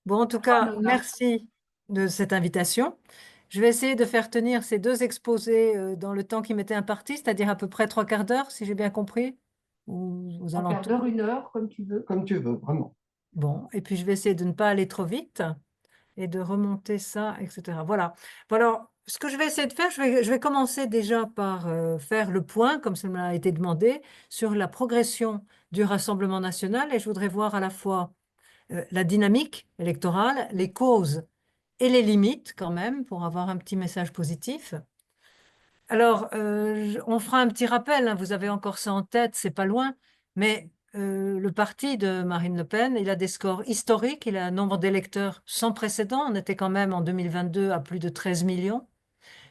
Bon, en tout cas, merci de cette invitation. Je vais essayer de faire tenir ces deux exposés dans le temps qui m'était imparti, c'est-à-dire à peu près trois quarts d'heure, si j'ai bien compris, ou aux Un quart alentours. d'heure, une heure, comme tu veux. Comme tu veux, vraiment. Bon, et puis je vais essayer de ne pas aller trop vite et de remonter ça, etc. Voilà. Bon, alors, ce que je vais essayer de faire, je vais commencer déjà par faire le point, comme ça m'a été demandé, sur la progression du Rassemblement national, et je voudrais voir à la fois la dynamique électorale, les causes et les limites quand même, pour avoir un petit message positif. Alors, on fera un petit rappel, hein, vous avez encore ça en tête, c'est pas loin, mais le parti de Marine Le Pen, il a des scores historiques, il a un nombre d'électeurs sans précédent, on était quand même en 2022 à plus de 13 millions,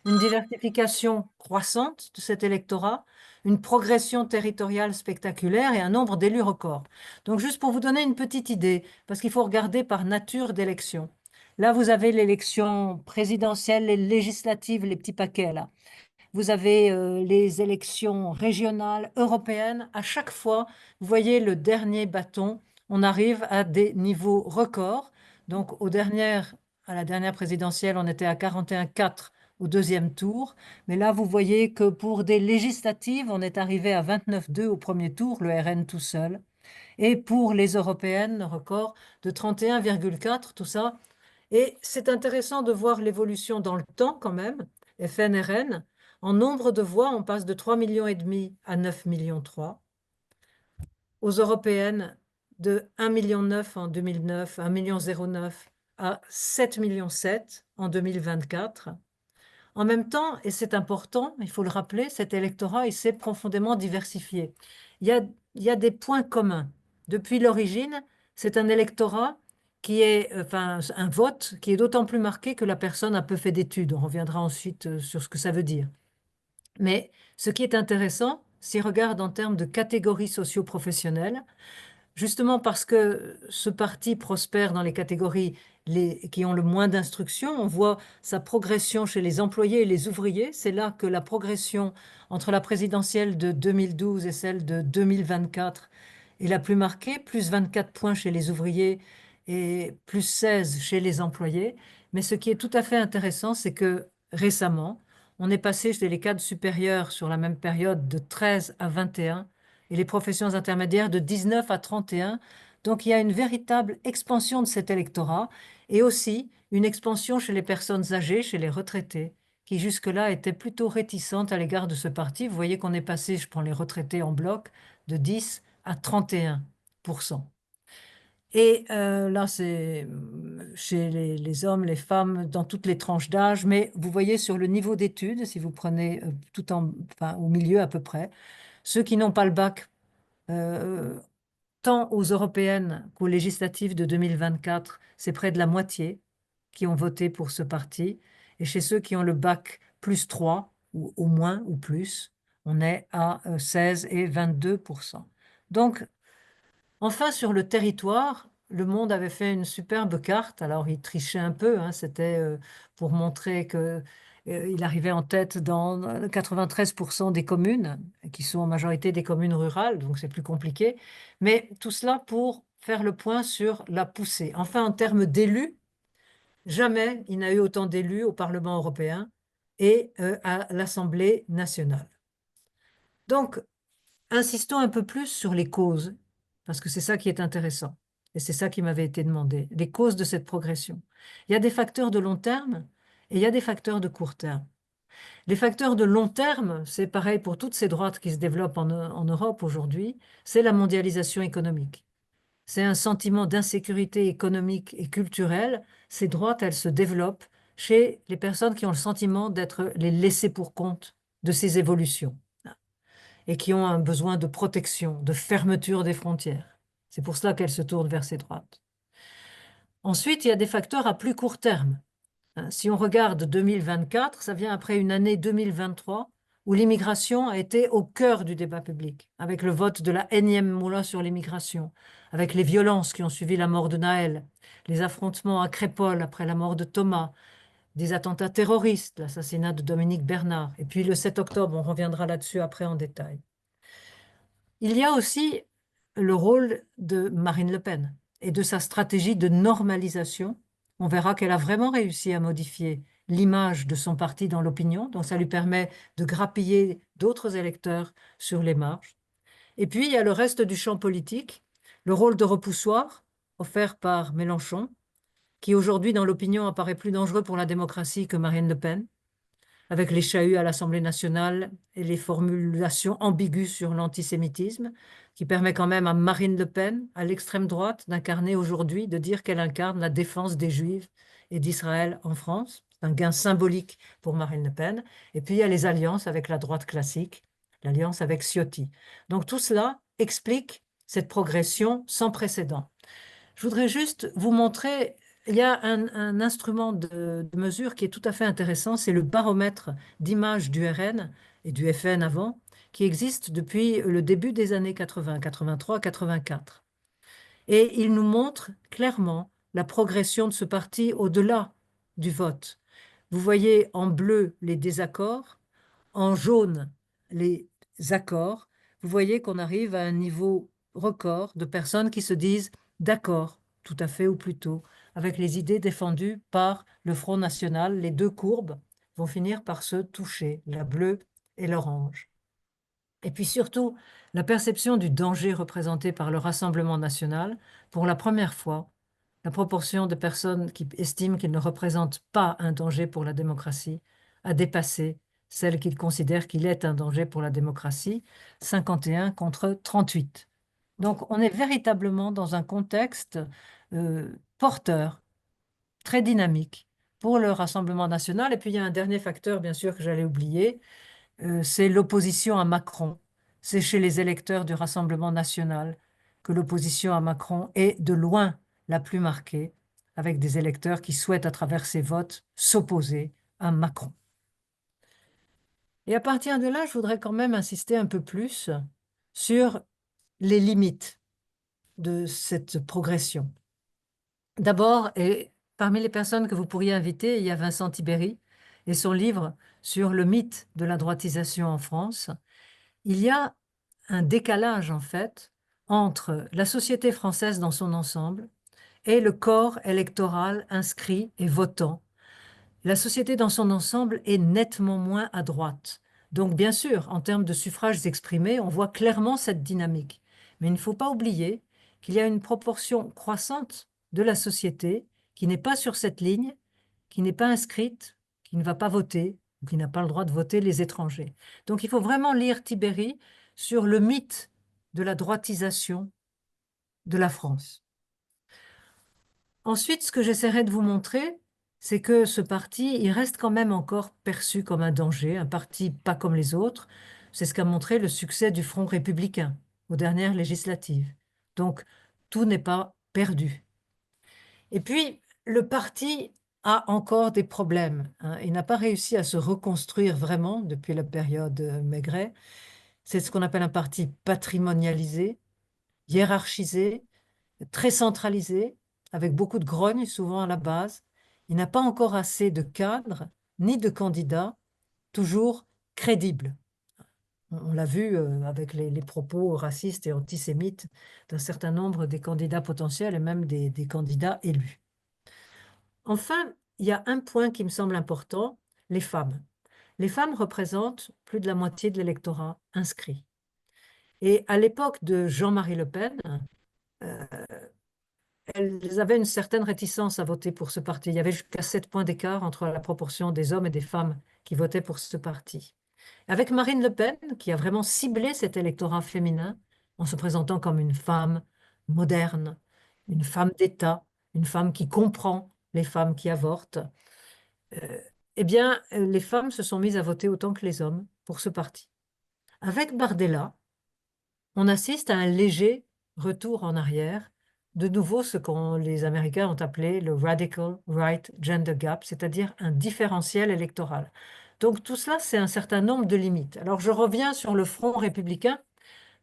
une diversification croissante de cet électorat, une progression territoriale spectaculaire et un nombre d'élus record. Donc juste pour vous donner une petite idée, parce qu'il faut regarder par nature d'élection. Là, vous avez l'élection présidentielle et législative, les petits paquets là. Vous avez les élections régionales, européennes. À chaque fois, vous voyez le dernier bâton, on arrive à des niveaux records. Donc, à la dernière présidentielle, on était à 41,4 au deuxième tour. Mais là, vous voyez que pour des législatives, on est arrivé à 29,2 au premier tour, le RN tout seul. Et pour les européennes, le record de 31,4, tout ça. Et c'est intéressant de voir l'évolution dans le temps quand même, FNRN. En nombre de voix, on passe de 3,5 millions à 9,3 millions. Aux européennes, de 1,9 million en 2009, 1,09 million à 7,7 millions en 2024. En même temps, et c'est important, il faut le rappeler, cet électorat, il s'est profondément diversifié. Il y a, il y a des points communs. Depuis l'origine, c'est un électorat qui est, enfin, un vote qui est d'autant plus marqué que la personne a peu fait d'études. On reviendra ensuite sur ce que ça veut dire. Mais ce qui est intéressant, s'il regarde en termes de catégories socio-professionnelles, justement parce que ce parti prospère dans les catégories qui ont le moins d'instruction, on voit sa progression chez les employés et les ouvriers. C'est là que la progression entre la présidentielle de 2012 et celle de 2024 est la plus marquée, plus 24 points chez les ouvriers et plus 16 chez les employés. Mais ce qui est tout à fait intéressant, c'est que récemment, on est passé chez les cadres supérieurs sur la même période de 13 à 21 et les professions intermédiaires de 19 à 31. Donc il y a une véritable expansion de cet électorat et aussi une expansion chez les personnes âgées, chez les retraités, qui jusque-là étaient plutôt réticentes à l'égard de ce parti. Vous voyez qu'on est passé, je prends les retraités en bloc, de 10 à 31%. Et là, c'est chez les hommes, les femmes, dans toutes les tranches d'âge. Mais vous voyez sur le niveau d'études, si vous prenez enfin, au milieu à peu près, ceux qui n'ont pas le bac, euh, tant aux européennes qu'aux législatives de 2024, c'est près de la moitié qui ont voté pour ce parti. Et chez ceux qui ont le bac plus 3 ou au moins ou plus, on est à 16 et 22%. Donc, enfin, sur le territoire, le Monde avait fait une superbe carte. Alors, il trichait un peu, hein, c'était pour montrer que il arrivait en tête dans 93% des communes, qui sont en majorité des communes rurales, donc c'est plus compliqué. Mais tout cela pour faire le point sur la poussée. Enfin, en termes d'élus, jamais il n'a eu autant d'élus au Parlement européen et à l'Assemblée nationale. Donc, insistons un peu plus sur les causes, parce que c'est ça qui est intéressant. Et c'est ça qui m'avait été demandé, les causes de cette progression. Il y a des facteurs de long terme et il y a des facteurs de court terme. Les facteurs de long terme, c'est pareil pour toutes ces droites qui se développent en Europe aujourd'hui, c'est la mondialisation économique. C'est un sentiment d'insécurité économique et culturelle. Ces droites, elles se développent chez les personnes qui ont le sentiment d'être les laissés pour compte de ces évolutions et qui ont un besoin de protection, de fermeture des frontières. C'est pour cela qu'elles se tournent vers ces droites. Ensuite, il y a des facteurs à plus court terme. Si on regarde 2024, ça vient après une année 2023 où l'immigration a été au cœur du débat public, avec le vote de la énième loi sur l'immigration, avec les violences qui ont suivi la mort de Naël, les affrontements à Crépol après la mort de Thomas, des attentats terroristes, l'assassinat de Dominique Bernard, et puis le 7 octobre, on reviendra là-dessus après en détail. Il y a aussi le rôle de Marine Le Pen. et de sa stratégie de normalisation, on verra qu'elle a vraiment réussi à modifier l'image de son parti dans l'opinion, donc ça lui permet de grappiller d'autres électeurs sur les marges. Et puis, il y a le reste du champ politique, le rôle de repoussoir offert par Mélenchon, qui aujourd'hui dans l'opinion apparaît plus dangereux pour la démocratie que Marine Le Pen, avec les chahuts à l'Assemblée nationale et les formulations ambiguës sur l'antisémitisme, qui permet quand même à Marine Le Pen, à l'extrême droite, d'incarner aujourd'hui, de dire qu'elle incarne la défense des Juifs et d'Israël en France. C'est un gain symbolique pour Marine Le Pen. Et puis il y a les alliances avec la droite classique, l'alliance avec Ciotti. Donc tout cela explique cette progression sans précédent. Je voudrais juste vous montrer, il y a un instrument de mesure qui est tout à fait intéressant, c'est le baromètre d'image du RN et du FN avant, qui existe depuis le début des années 80, 83, 84. Et il nous montre clairement la progression de ce parti au-delà du vote. Vous voyez en bleu les désaccords, en jaune les accords. Vous voyez qu'on arrive à un niveau record de personnes qui se disent d'accord, tout à fait ou plutôt, avec les idées défendues par le Front National. Les deux courbes vont finir par se toucher, la bleue et l'orange. Et puis surtout, la perception du danger représenté par le Rassemblement national, pour la première fois, la proportion de personnes qui estiment qu'ils ne représentent pas un danger pour la démocratie a dépassé celle qu'ils considèrent qu'il est un danger pour la démocratie, 51 contre 38. Donc on est véritablement dans un contexte porteur, très dynamique pour le Rassemblement national. Et puis il y a un dernier facteur, bien sûr, que j'allais oublier, c'est l'opposition à Macron. C'est chez les électeurs du Rassemblement national que l'opposition à Macron est de loin la plus marquée, avec des électeurs qui souhaitent, à travers ces votes, s'opposer à Macron. Et à partir de là, je voudrais quand même insister un peu plus sur les limites de cette progression. D'abord, et parmi les personnes que vous pourriez inviter, il y a Vincent Tibéry et son livre sur le mythe de la droitisation en France. Il y a un décalage, en fait, entre la société française dans son ensemble et le corps électoral inscrit et votant. La société dans son ensemble est nettement moins à droite. Donc, bien sûr, en termes de suffrages exprimés, on voit clairement cette dynamique. Mais il ne faut pas oublier qu'il y a une proportion croissante de la société qui n'est pas sur cette ligne, qui n'est pas inscrite, qui ne va pas voter, ou qui n'a pas le droit de voter les étrangers. Donc, il faut vraiment lire Tibéry sur le mythe de la droitisation de la France. Ensuite, ce que j'essaierai de vous montrer, c'est que ce parti, il reste quand même encore perçu comme un danger, un parti pas comme les autres. C'est ce qu'a montré le succès du Front républicain aux dernières législatives. Donc, tout n'est pas perdu. Et puis, le parti a encore des problèmes, hein. Il n'a pas réussi à se reconstruire vraiment depuis la période Maigret. C'est ce qu'on appelle un parti patrimonialisé, hiérarchisé, très centralisé, avec beaucoup de grogne souvent à la base. Il n'a pas encore assez de cadres ni de candidats toujours crédibles. On l'a vu avec les propos racistes et antisémites d'un certain nombre des candidats potentiels et même des candidats élus. Enfin, il y a un point qui me semble important, les femmes. Les femmes représentent plus de la moitié de l'électorat inscrit. Et à l'époque de Jean-Marie Le Pen, euh, elles avaient une certaine réticence à voter pour ce parti. Il y avait jusqu'à 7 points d'écart entre la proportion des hommes et des femmes qui votaient pour ce parti. Avec Marine Le Pen, qui a vraiment ciblé cet électorat féminin en se présentant comme une femme moderne, une femme d'État, une femme qui comprend les femmes qui avortent, eh bien, les femmes se sont mises à voter autant que les hommes pour ce parti. Avec Bardella, on assiste à un léger retour en arrière, de nouveau ce que les Américains ont appelé le Radical Right Gender Gap, c'est-à-dire un différentiel électoral. Donc tout cela, c'est un certain nombre de limites. Alors je reviens sur le Front républicain.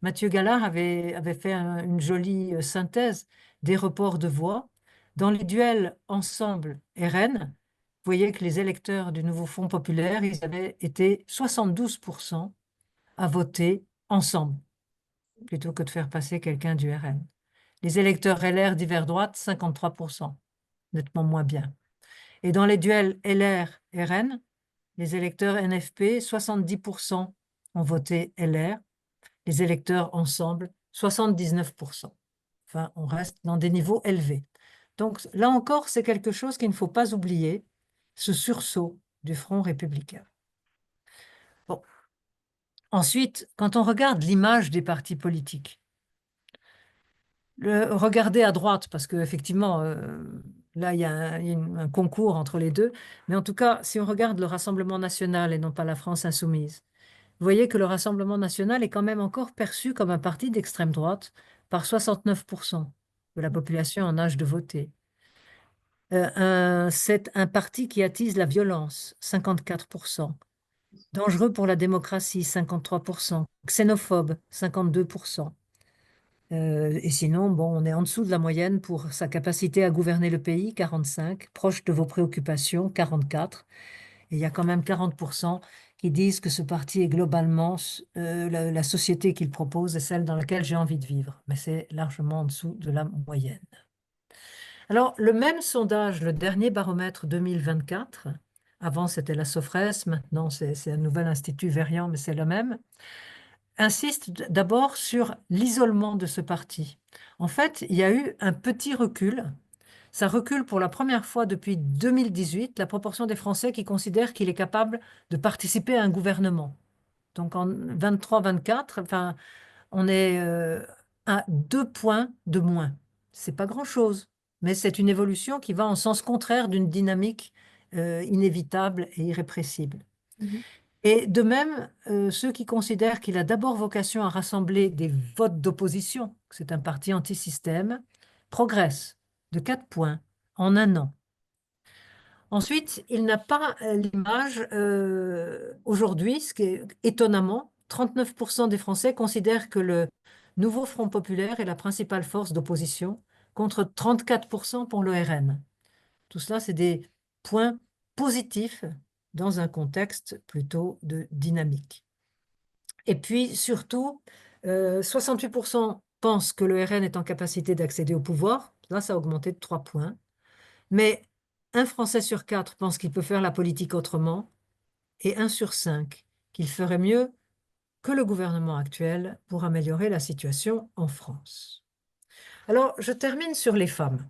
Mathieu Gallard avait fait une jolie synthèse des reports de voix. Dans les duels ensemble RN, vous voyez que les électeurs du nouveau Front populaire, ils avaient été 72% à voter ensemble plutôt que de faire passer quelqu'un du RN. Les électeurs LR divers droite, 53%, nettement moins bien. Et dans les duels LR-RN, les électeurs NFP, 70% ont voté LR. Les électeurs ensemble, 79%. Enfin, on reste dans des niveaux élevés. Donc là encore, c'est quelque chose qu'il ne faut pas oublier, ce sursaut du Front républicain. Bon. Ensuite, quand on regarde l'image des partis politiques, regardez à droite, parce qu'effectivement, là, il y a un concours entre les deux, mais en tout cas, si on regarde le Rassemblement national et non pas la France insoumise, vous voyez que le Rassemblement national est quand même encore perçu comme un parti d'extrême droite par 69% de la population en âge de voter. C'est un parti qui attise la violence, 54%. Dangereux pour la démocratie, 53%. Xénophobe, 52%. Et sinon, bon, on est en dessous de la moyenne pour sa capacité à gouverner le pays, 45, proche de vos préoccupations, 44. Et il y a quand même 40% qui disent que ce parti est globalement la société qu'il propose est celle dans laquelle j'ai envie de vivre. Mais c'est largement en dessous de la moyenne. Alors, le même sondage, le dernier baromètre 2024, avant c'était la Sofres, maintenant c'est un nouvel institut Verian, mais c'est le même, insiste d'abord sur l'isolement de ce parti. En fait, il y a eu un petit recul. Ça recule pour la première fois depuis 2018, la proportion des Français qui considèrent qu'il est capable de participer à un gouvernement. Donc en 23-24, enfin, on est à 2 points de moins. C'est pas grand-chose, mais c'est une évolution qui va en sens contraire d'une dynamique inévitable et irrépressible. Mhm. Et de même, ceux qui considèrent qu'il a d'abord vocation à rassembler des votes d'opposition, que c'est un parti anti-système, progressent de 4 points en un an. Ensuite, il n'a pas l'image aujourd'hui, ce qui est étonnamment, 39% des Français considèrent que le nouveau Front populaire est la principale force d'opposition, contre 34% pour le RN. Tout cela, c'est des points positifs dans un contexte plutôt de dynamique. Et puis, surtout, 68% pensent que le RN est en capacité d'accéder au pouvoir. Là, ça a augmenté de 3 points. Mais un Français sur 4 pense qu'il peut faire la politique autrement et un sur 5 qu'il ferait mieux que le gouvernement actuel pour améliorer la situation en France. Alors, je termine sur les femmes.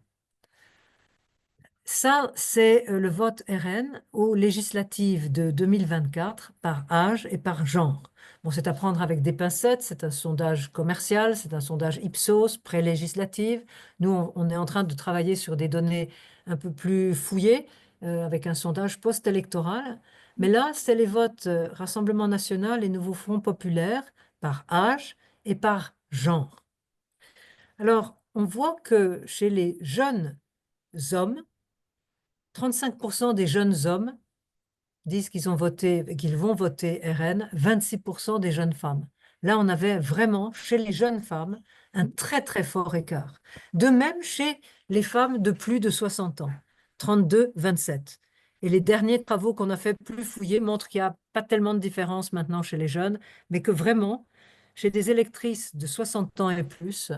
Ça, c'est le vote RN aux législatives de 2024 par âge et par genre. Bon, c'est à prendre avec des pincettes, c'est un sondage commercial, c'est un sondage Ipsos, pré-législative. Nous, on est en train de travailler sur des données un peu plus fouillées, avec un sondage post-électoral. Mais là, c'est les votes Rassemblement national et Nouveau Front populaire par âge et par genre. Alors, on voit que chez les jeunes hommes, 35% des jeunes hommes disent qu'ils vont voter RN, 26% des jeunes femmes. Là, on avait vraiment, chez les jeunes femmes, un très très fort écart. De même chez les femmes de plus de 60 ans, 32-27. Et les derniers travaux qu'on a fait plus fouillés montrent qu'il n'y a pas tellement de différence maintenant chez les jeunes, mais que vraiment, chez des électrices de 60 ans et plus,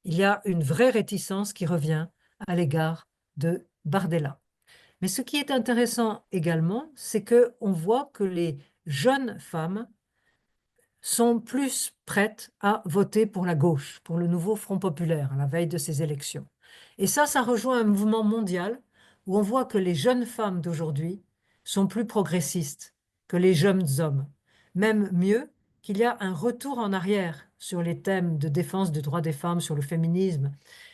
il y a une vraie réticence qui revient à l'égard de Bardella. Mais ce qui est intéressant également, c'est que on voit que les jeunes femmes sont plus prêtes à voter pour la gauche, pour le nouveau Front populaire, à la veille de ces élections. Et ça rejoint un mouvement mondial où on voit que les jeunes femmes d'aujourd'hui sont plus progressistes que les jeunes hommes. Même mieux, qu'il y a un retour en arrière sur les thèmes de défense des droits des femmes, sur le féminisme.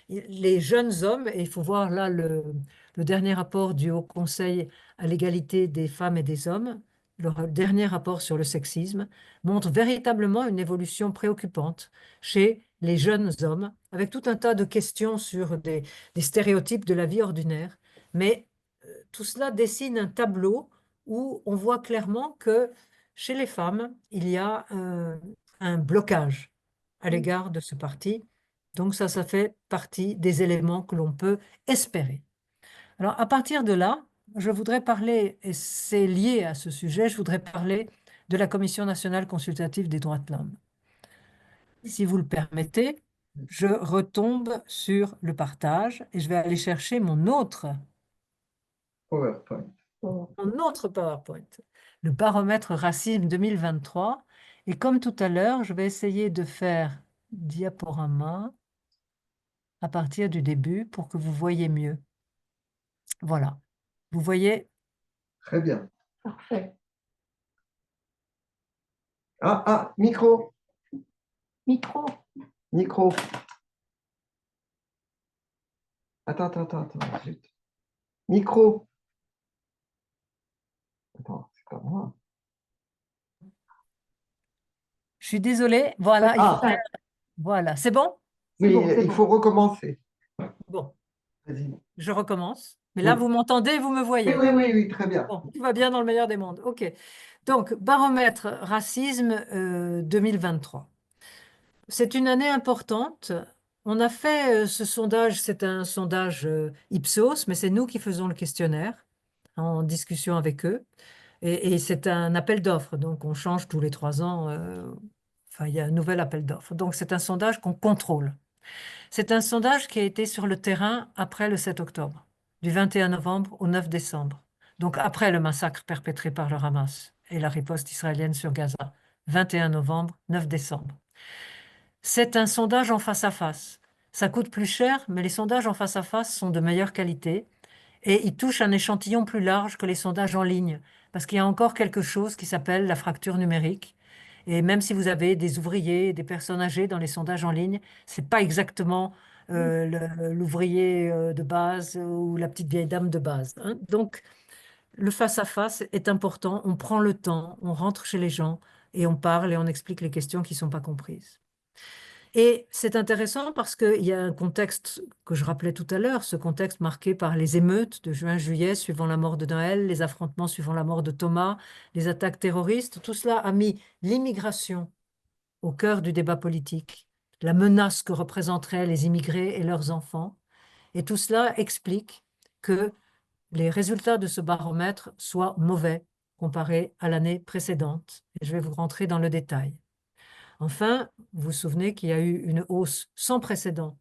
Les jeunes hommes, et il faut voir là le dernier rapport du Haut Conseil à l'égalité des femmes et des hommes, le dernier rapport sur le sexisme, montre véritablement une évolution préoccupante chez les jeunes hommes, avec tout un tas de questions sur des stéréotypes de la vie ordinaire. Mais tout cela dessine un tableau où on voit clairement que chez les femmes, il y a un blocage à l'égard de ce parti. Donc ça fait partie des éléments que l'on peut espérer. Alors à partir de là, je voudrais parler, et c'est lié à ce sujet, je voudrais parler de la Commission nationale consultative des droits de l'homme. Si vous le permettez, je retombe sur le partage et je vais aller chercher PowerPoint. mon autre PowerPoint, le baromètre racisme 2023. Et comme tout à l'heure, je vais essayer de faire diaporama à partir du début pour que vous voyez mieux. Voilà. Vous voyez? Très bien. Parfait. Ah, ah, micro, micro, micro. Attends, zut. Micro. Attends, c'est pas moi. Je suis désolée. Voilà, il faut Ah, faire. Voilà. C'est bon? oui, il faut recommencer. Bon, Vas-y. je recommence. Mais là, Oui. vous m'entendez, vous me Oui, voyez. oui, oui, oui, très bien. Bon, tout va bien dans le meilleur des mondes. OK. Donc, baromètre racisme 2023. C'est une année importante. On a fait ce sondage, c'est un sondage Ipsos, mais c'est nous qui faisons le questionnaire en discussion avec eux. Et c'est un appel d'offres, donc on change tous les 3 ans. Enfin, il y a un nouvel appel d'offres. Donc c'est un sondage qu'on contrôle. C'est un sondage qui a été sur le terrain après le 7 octobre, du 21 novembre au 9 décembre. Donc après le massacre perpétré par le Hamas et la riposte israélienne sur Gaza. 21 novembre, 9 décembre. C'est un sondage en face à face. Ça coûte plus cher, mais les sondages en face à face sont de meilleure qualité et ils touchent un échantillon plus large que les sondages en ligne, parce qu'il y a encore quelque chose qui s'appelle la fracture numérique. Et même si vous avez des ouvriers, des personnes âgées dans les sondages en ligne, c'est pas exactement l'ouvrier de base ou la petite vieille dame de base, hein. Donc, le face-à-face est important. On prend le temps, on rentre chez les gens et on parle et on explique les questions qui ne sont pas comprises. Et c'est intéressant parce qu'il y a un contexte que je rappelais tout à l'heure, ce contexte marqué par les émeutes de juin-juillet suivant la mort de Noël, les affrontements suivant la mort de Thomas, les attaques terroristes. Tout cela a mis l'immigration au cœur du débat politique, la menace que représenteraient les immigrés et leurs enfants. Et tout cela explique que les résultats de ce baromètre soient mauvais comparés à l'année précédente. Et je vais vous rentrer dans le détail. Enfin, vous vous souvenez qu'il y a eu une hausse sans précédent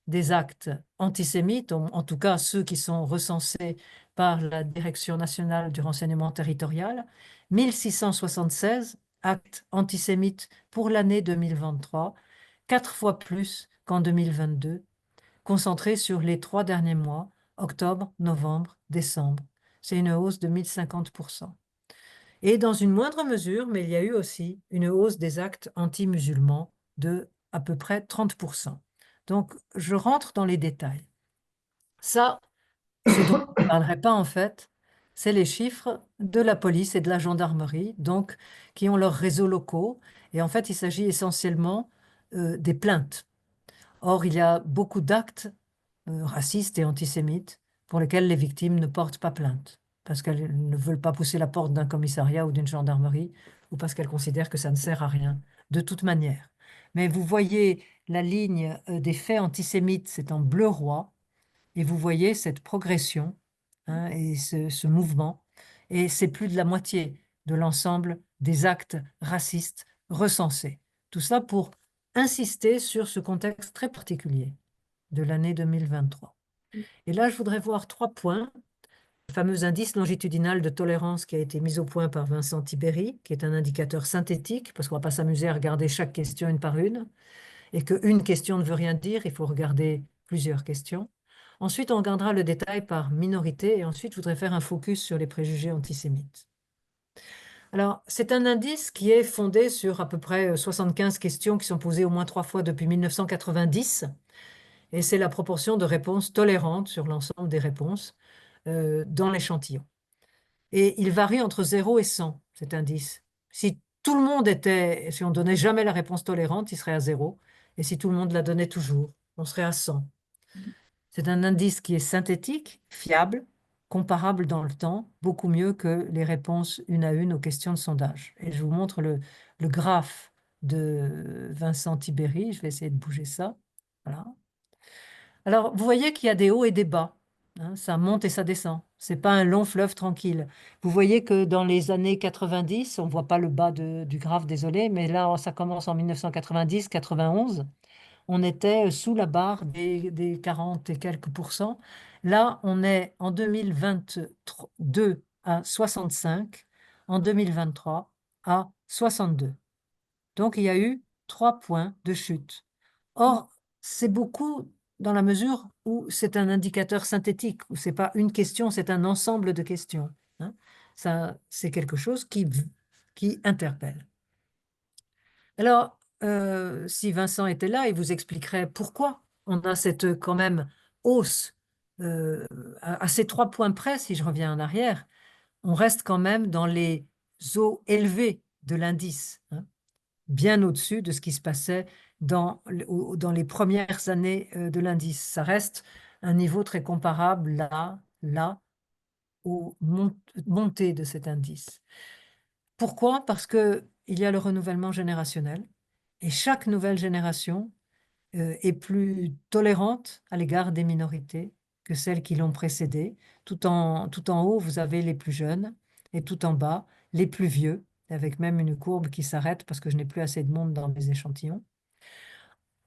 des actes antisémites, en tout cas ceux qui sont recensés par la Direction nationale du renseignement territorial, 1676 actes antisémites pour l'année 2023, 4 fois plus qu'en 2022, concentrés sur les 3 derniers mois, octobre, novembre, décembre. C'est une hausse de 1050%. Et dans une moindre mesure, mais il y a eu aussi une hausse des actes anti-musulmans de à peu près 30%. Donc, je rentre dans les détails. Ça, ce dont je ne parlerai pas en fait, c'est les chiffres de la police et de la gendarmerie, donc qui ont leurs réseaux locaux. Et en fait, il s'agit essentiellement des plaintes. Or, il y a beaucoup d'actes racistes et antisémites pour lesquels les victimes ne portent pas plainte, parce qu'elles ne veulent pas pousser la porte d'un commissariat ou d'une gendarmerie, ou parce qu'elles considèrent que ça ne sert à rien, de toute manière. Mais vous voyez la ligne des faits antisémites, c'est en bleu roi, et vous voyez cette progression, hein, et ce mouvement, et c'est plus de la moitié de l'ensemble des actes racistes recensés. Tout ça pour insister sur ce contexte très particulier de l'année 2023. Et là, je voudrais voir 3 points. Le fameux indice longitudinal de tolérance qui a été mis au point par Vincent Tibéry, qui est un indicateur synthétique, parce qu'on ne va pas s'amuser à regarder chaque question une par une, et qu'une question ne veut rien dire, il faut regarder plusieurs questions. Ensuite, on regardera le détail par minorité, et ensuite, je voudrais faire un focus sur les préjugés antisémites. Alors, c'est un indice qui est fondé sur à peu près 75 questions qui sont posées au moins 3 fois depuis 1990, et c'est la proportion de réponses tolérantes sur l'ensemble des réponses dans l'échantillon. Et il varie entre 0 et 100, cet indice. Si tout le monde était, si on donnait jamais la réponse tolérante, il serait à 0. Et si tout le monde la donnait toujours, on serait à 100. C'est un indice qui est synthétique, fiable, comparable dans le temps, beaucoup mieux que les réponses une à une aux questions de sondage. Et je vous montre le graphe de Vincent Tibéry. Je vais essayer de bouger ça. Voilà. Alors, vous voyez qu'il y a des hauts et des bas, hein, ça monte et ça descend. C'est pas un long fleuve tranquille. Vous voyez que dans les années 90, on voit pas le bas du graphe, désolé, mais là, ça commence en 1990, 91. on était sous la barre des 40 et quelques pourcents. Là, on est en 2022 à 65, en 2023 à 62. Donc, il y a eu 3 points de chute. Or, c'est beaucoup dans la mesure où c'est un indicateur synthétique, où c'est pas une question, c'est un ensemble de questions, hein. Ça, c'est quelque chose qui interpelle. Alors, si Vincent était là, il vous expliquerait pourquoi on a cette quand même hausse à ces 3 points près, si je reviens en arrière, on reste quand même dans les eaux élevées de l'indice, hein, bien au-dessus de ce qui se passait dans les premières années de l'indice. Ça reste un niveau très comparable là, aux montées de cet indice. Pourquoi? Parce qu'il y a le renouvellement générationnel et chaque nouvelle génération est plus tolérante à l'égard des minorités que celles qui l'ont précédée. Tout en haut, vous avez les plus jeunes et tout en bas, les plus vieux, avec même une courbe qui s'arrête parce que je n'ai plus assez de monde dans mes échantillons.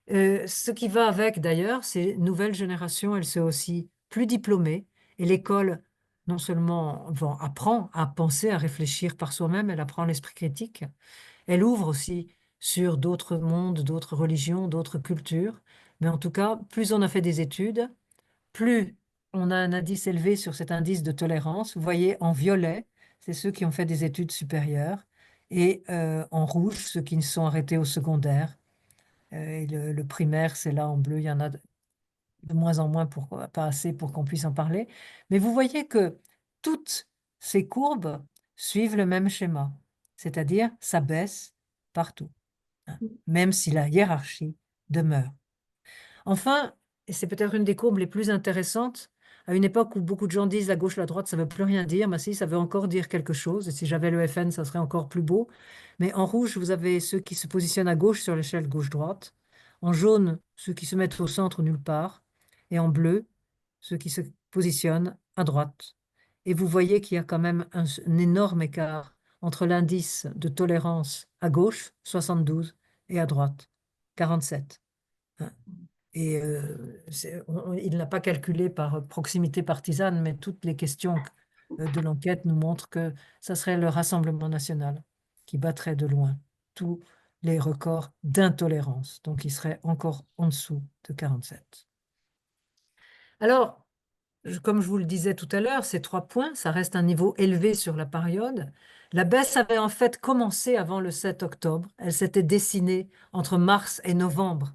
Ce qui va avec d'ailleurs, ces nouvelles générations, elles sont aussi plus diplômées et l'école, non seulement apprend à penser, à réfléchir par soi-même, elle apprend l'esprit critique, elle ouvre aussi sur d'autres mondes, d'autres religions, d'autres cultures. Mais en tout cas, plus on a fait des études, plus on a un indice élevé sur cet indice de tolérance. Vous voyez, en violet, c'est ceux qui ont fait des études supérieures, et en rouge, ceux qui ne sont arrêtés au secondaire. Et le primaire, c'est là en bleu, il y en a de moins en moins, pas assez pour qu'on puisse en parler. Mais vous voyez que toutes ces courbes suivent le même schéma, c'est-à-dire ça baisse partout, hein, même si la hiérarchie demeure. Enfin, et c'est peut-être une des courbes les plus intéressantes, à une époque où beaucoup de gens disent la gauche, la droite, ça ne veut plus rien dire, mais si, ça veut encore dire quelque chose, et si j'avais le FN, ça serait encore plus beau. Mais en rouge, vous avez ceux qui se positionnent à gauche sur l'échelle gauche-droite, en jaune, ceux qui se mettent au centre nulle part, et en bleu, ceux qui se positionnent à droite. Et vous voyez qu'il y a quand même un énorme écart entre l'indice de tolérance à gauche, 72, et à droite, 47. Et il n'a pas calculé par proximité partisane, mais toutes les questions de l'enquête nous montrent que ça serait le Rassemblement national qui battrait de loin tous les records d'intolérance. Donc il serait encore en dessous de 47. Alors, comme je vous le disais tout à l'heure, ces 3 points, ça reste un niveau élevé sur la période. La baisse avait en fait commencé avant le 7 octobre. Elle s'était dessinée entre mars et novembre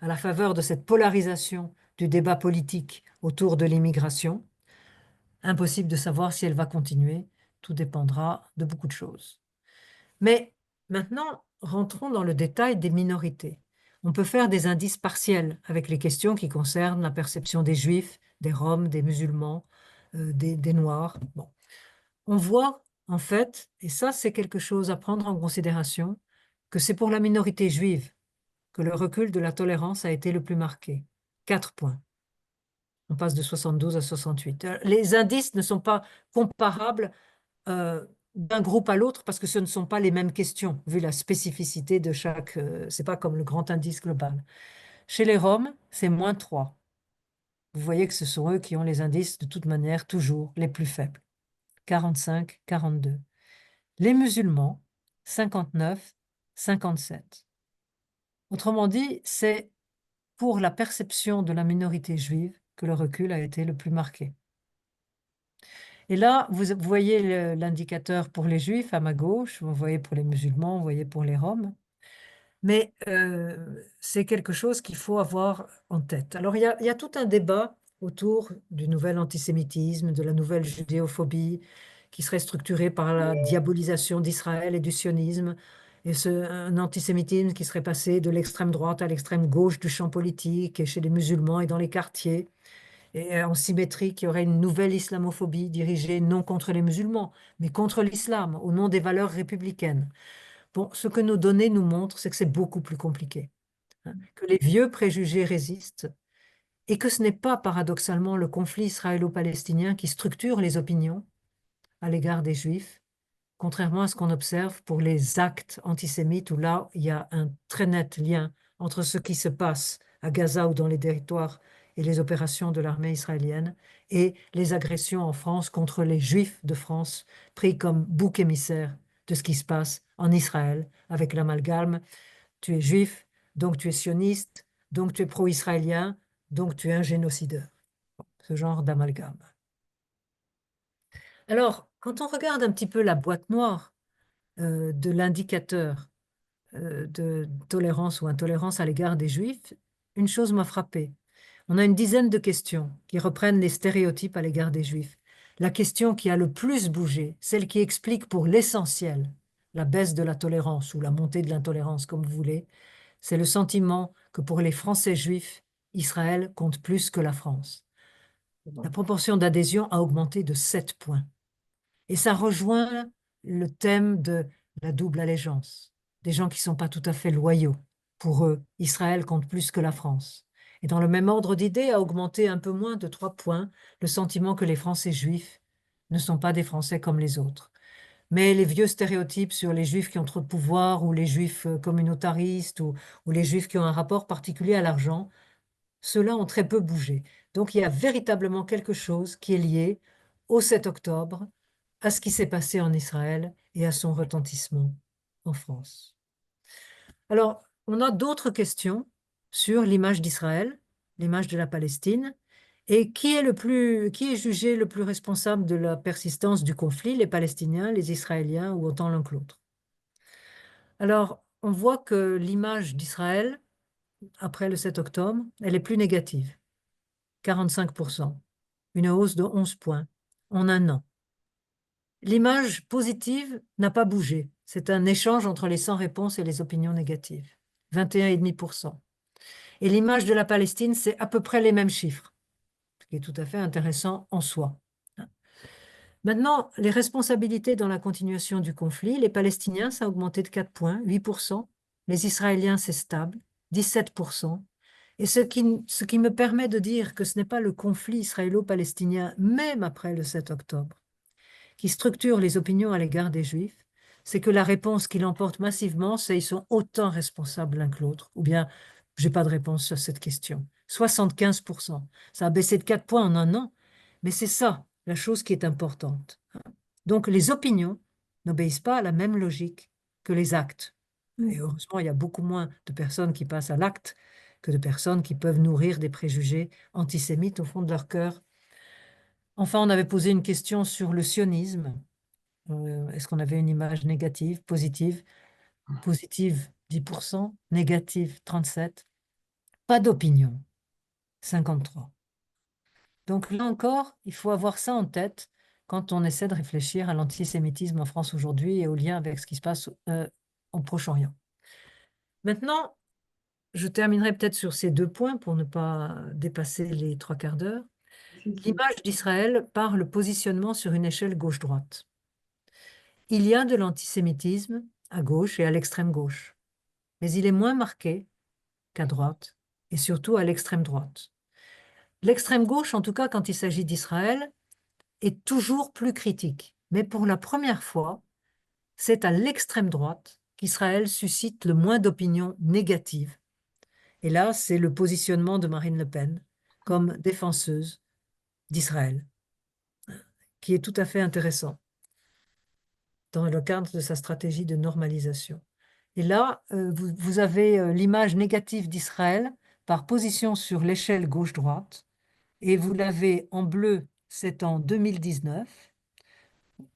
à la faveur de cette polarisation du débat politique autour de l'immigration. Impossible de savoir si elle va continuer. Tout dépendra de beaucoup de choses. Mais maintenant, rentrons dans le détail des minorités. On peut faire des indices partiels avec les questions qui concernent la perception des Juifs, des Roms, des musulmans, des Noirs. Bon. On voit en fait, et ça c'est quelque chose à prendre en considération, que c'est pour la minorité juive que le recul de la tolérance a été le plus marqué. 4 points. On passe de 72 à 68. Les indices ne sont pas comparables d'un groupe à l'autre parce que ce ne sont pas les mêmes questions, vu la spécificité de chaque. C'est pas comme le grand indice global. Chez les Roms, c'est -3. Vous voyez que ce sont eux qui ont les indices de toute manière toujours les plus faibles. 45, 42. Les musulmans, 59, 57. Autrement dit, c'est pour la perception de la minorité juive que le recul a été le plus marqué. Et là, vous voyez l'indicateur pour les juifs à ma gauche, vous voyez pour les musulmans, vous voyez pour les roms. Mais c'est quelque chose qu'il faut avoir en tête. Alors, il y a tout un débat autour du nouvel antisémitisme, de la nouvelle judéophobie, qui serait structurée par la diabolisation d'Israël et du sionisme, et un antisémitisme qui serait passé de l'extrême droite à l'extrême gauche du champ politique, et chez les musulmans et dans les quartiers. Et en symétrie, il y aurait une nouvelle islamophobie dirigée non contre les musulmans, mais contre l'islam, au nom des valeurs républicaines. Bon, ce que nos données nous montrent, c'est que c'est beaucoup plus compliqué, hein, que les vieux préjugés résistent et que ce n'est pas paradoxalement le conflit israélo-palestinien qui structure les opinions à l'égard des Juifs, contrairement à ce qu'on observe pour les actes antisémites où là, il y a un très net lien entre ce qui se passe à Gaza ou dans les territoires et les opérations de l'armée israélienne, et les agressions en France contre les Juifs de France, pris comme bouc émissaire de ce qui se passe en Israël avec l'amalgame. Tu es juif, donc tu es sioniste, donc tu es pro-israélien, donc tu es un génocideur. Ce genre d'amalgame. Alors, quand on regarde un petit peu la boîte noire de l'indicateur de tolérance ou intolérance à l'égard des Juifs, une chose m'a frappée. On a une dizaine de questions qui reprennent les stéréotypes à l'égard des Juifs. La question qui a le plus bougé, celle qui explique pour l'essentiel la baisse de la tolérance ou la montée de l'intolérance, comme vous voulez, c'est le sentiment que pour les Français juifs, Israël compte plus que la France. La proportion d'adhésion a augmenté de 7 points. Et ça rejoint le thème de la double allégeance, des gens qui ne sont pas tout à fait loyaux. Pour eux, Israël compte plus que la France. Et dans le même ordre d'idées, a augmenté un peu moins de 3 points le sentiment que les Français juifs ne sont pas des Français comme les autres. Mais les vieux stéréotypes sur les juifs qui ont trop de pouvoir, ou les juifs communautaristes, ou les juifs qui ont un rapport particulier à l'argent, ceux-là ont très peu bougé. Donc il y a véritablement quelque chose qui est lié au 7 octobre, à ce qui s'est passé en Israël et à son retentissement en France. Alors, on a d'autres questions sur l'image d'Israël, l'image de la Palestine, et qui est jugé le plus responsable de la persistance du conflit, les Palestiniens, les Israéliens ou autant l'un que l'autre. Alors, on voit que l'image d'Israël, après le 7 octobre, elle est plus négative, 45%, une hausse de 11 points en un an. L'image positive n'a pas bougé. C'est un échange entre les sans réponses et les opinions négatives, 21,5%. Et l'image de la Palestine, c'est à peu près les mêmes chiffres, ce qui est tout à fait intéressant en soi. Maintenant, les responsabilités dans la continuation du conflit, les Palestiniens, ça a augmenté de 4 points, 8%. Les Israéliens, c'est stable, 17%. Et ce qui me permet de dire que ce n'est pas le conflit israélo-palestinien, même après le 7 octobre, qui structure les opinions à l'égard des Juifs, c'est que la réponse qui l'emporte massivement, c'est ils sont autant responsables l'un que l'autre. Ou bien, j'ai pas de réponse sur cette question. 75%. Ça a baissé de 4 points en un an, mais c'est ça, la chose qui est importante. Donc, les opinions n'obéissent pas à la même logique que les actes. Et heureusement, il y a beaucoup moins de personnes qui passent à l'acte que de personnes qui peuvent nourrir des préjugés antisémites au fond de leur cœur. Enfin, on avait posé une question sur le sionisme. Est-ce qu'on avait une image négative, positive? Positive, 10%, négative, 37%. Pas d'opinion, 53%. Donc là encore, il faut avoir ça en tête quand on essaie de réfléchir à l'antisémitisme en France aujourd'hui et au lien avec ce qui se passe au Proche-Orient. Maintenant, je terminerai peut-être sur ces 2 points pour ne pas dépasser les 3/4 d'heure. L'image d'Israël par le positionnement sur une échelle gauche-droite. Il y a de l'antisémitisme à gauche et à l'extrême gauche, mais il est moins marqué qu'à droite et surtout à l'extrême droite. L'extrême gauche, en tout cas quand il s'agit d'Israël, est toujours plus critique. Mais pour la première fois, c'est à l'extrême droite qu'Israël suscite le moins d'opinions négatives. Et là, c'est le positionnement de Marine Le Pen comme défenseuse d'Israël, qui est tout à fait intéressant dans le cadre de sa stratégie de normalisation. Et là, vous avez l'image négative d'Israël par position sur l'échelle gauche-droite, et vous l'avez en bleu, c'est en 2019,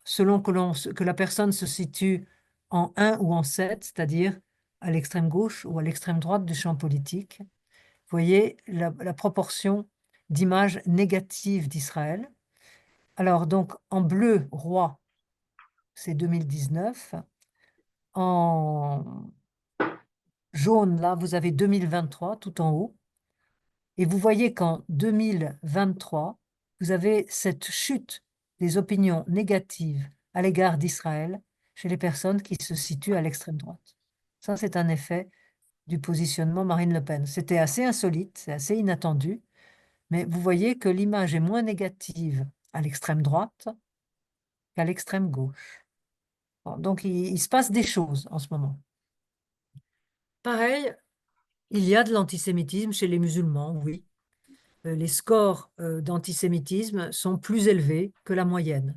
selon que la personne se situe en 1 ou en 7, c'est-à-dire à l'extrême gauche ou à l'extrême droite du champ politique. Vous voyez la proportion d'images négatives d'Israël. Alors donc en bleu, roi, c'est 2019. En jaune, là, vous avez 2023 tout en haut. Et vous voyez qu'en 2023, vous avez cette chute des opinions négatives à l'égard d'Israël chez les personnes qui se situent à l'extrême droite. Ça, c'est un effet du positionnement Marine Le Pen. C'était assez insolite, c'est assez inattendu, mais vous voyez que l'image est moins négative à l'extrême droite qu'à l'extrême gauche. Bon, donc, il se passe des choses en ce moment. Pareil, Il y a de l'antisémitisme chez les musulmans, oui. Les scores d'antisémitisme sont plus élevés que la moyenne.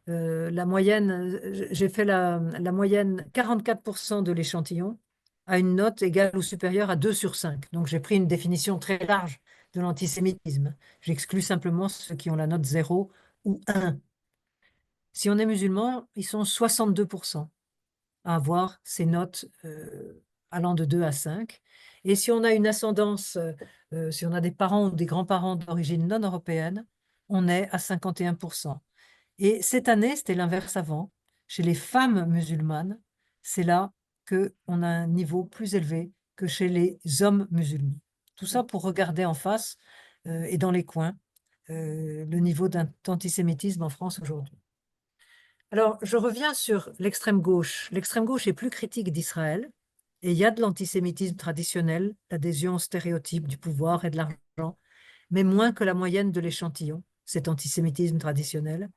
La moyenne, j'ai fait la moyenne 44% de l'échantillon à une note égale ou supérieure à 2 sur 5. Donc j'ai pris une définition très large de l'antisémitisme. J'exclus simplement ceux qui ont la note 0 ou 1. Si on est musulman, ils sont 62% à avoir ces notes allant de 2 à 5. Et si on a une ascendance, si on a des parents ou des grands-parents d'origine non européenne, on est à 51%. Et cette année, c'était l'inverse avant. Chez les femmes musulmanes, c'est là qu'on a un niveau plus élevé que chez les hommes musulmans. Tout ça pour regarder en face et dans les coins le niveau d'antisémitisme en France aujourd'hui. Alors, je reviens sur l'extrême gauche. L'extrême gauche est plus critique d'Israël et il y a de l'antisémitisme traditionnel, l'adhésion aux stéréotypes du pouvoir et de l'argent, mais moins que la moyenne de l'échantillon, cet antisémitisme traditionnel.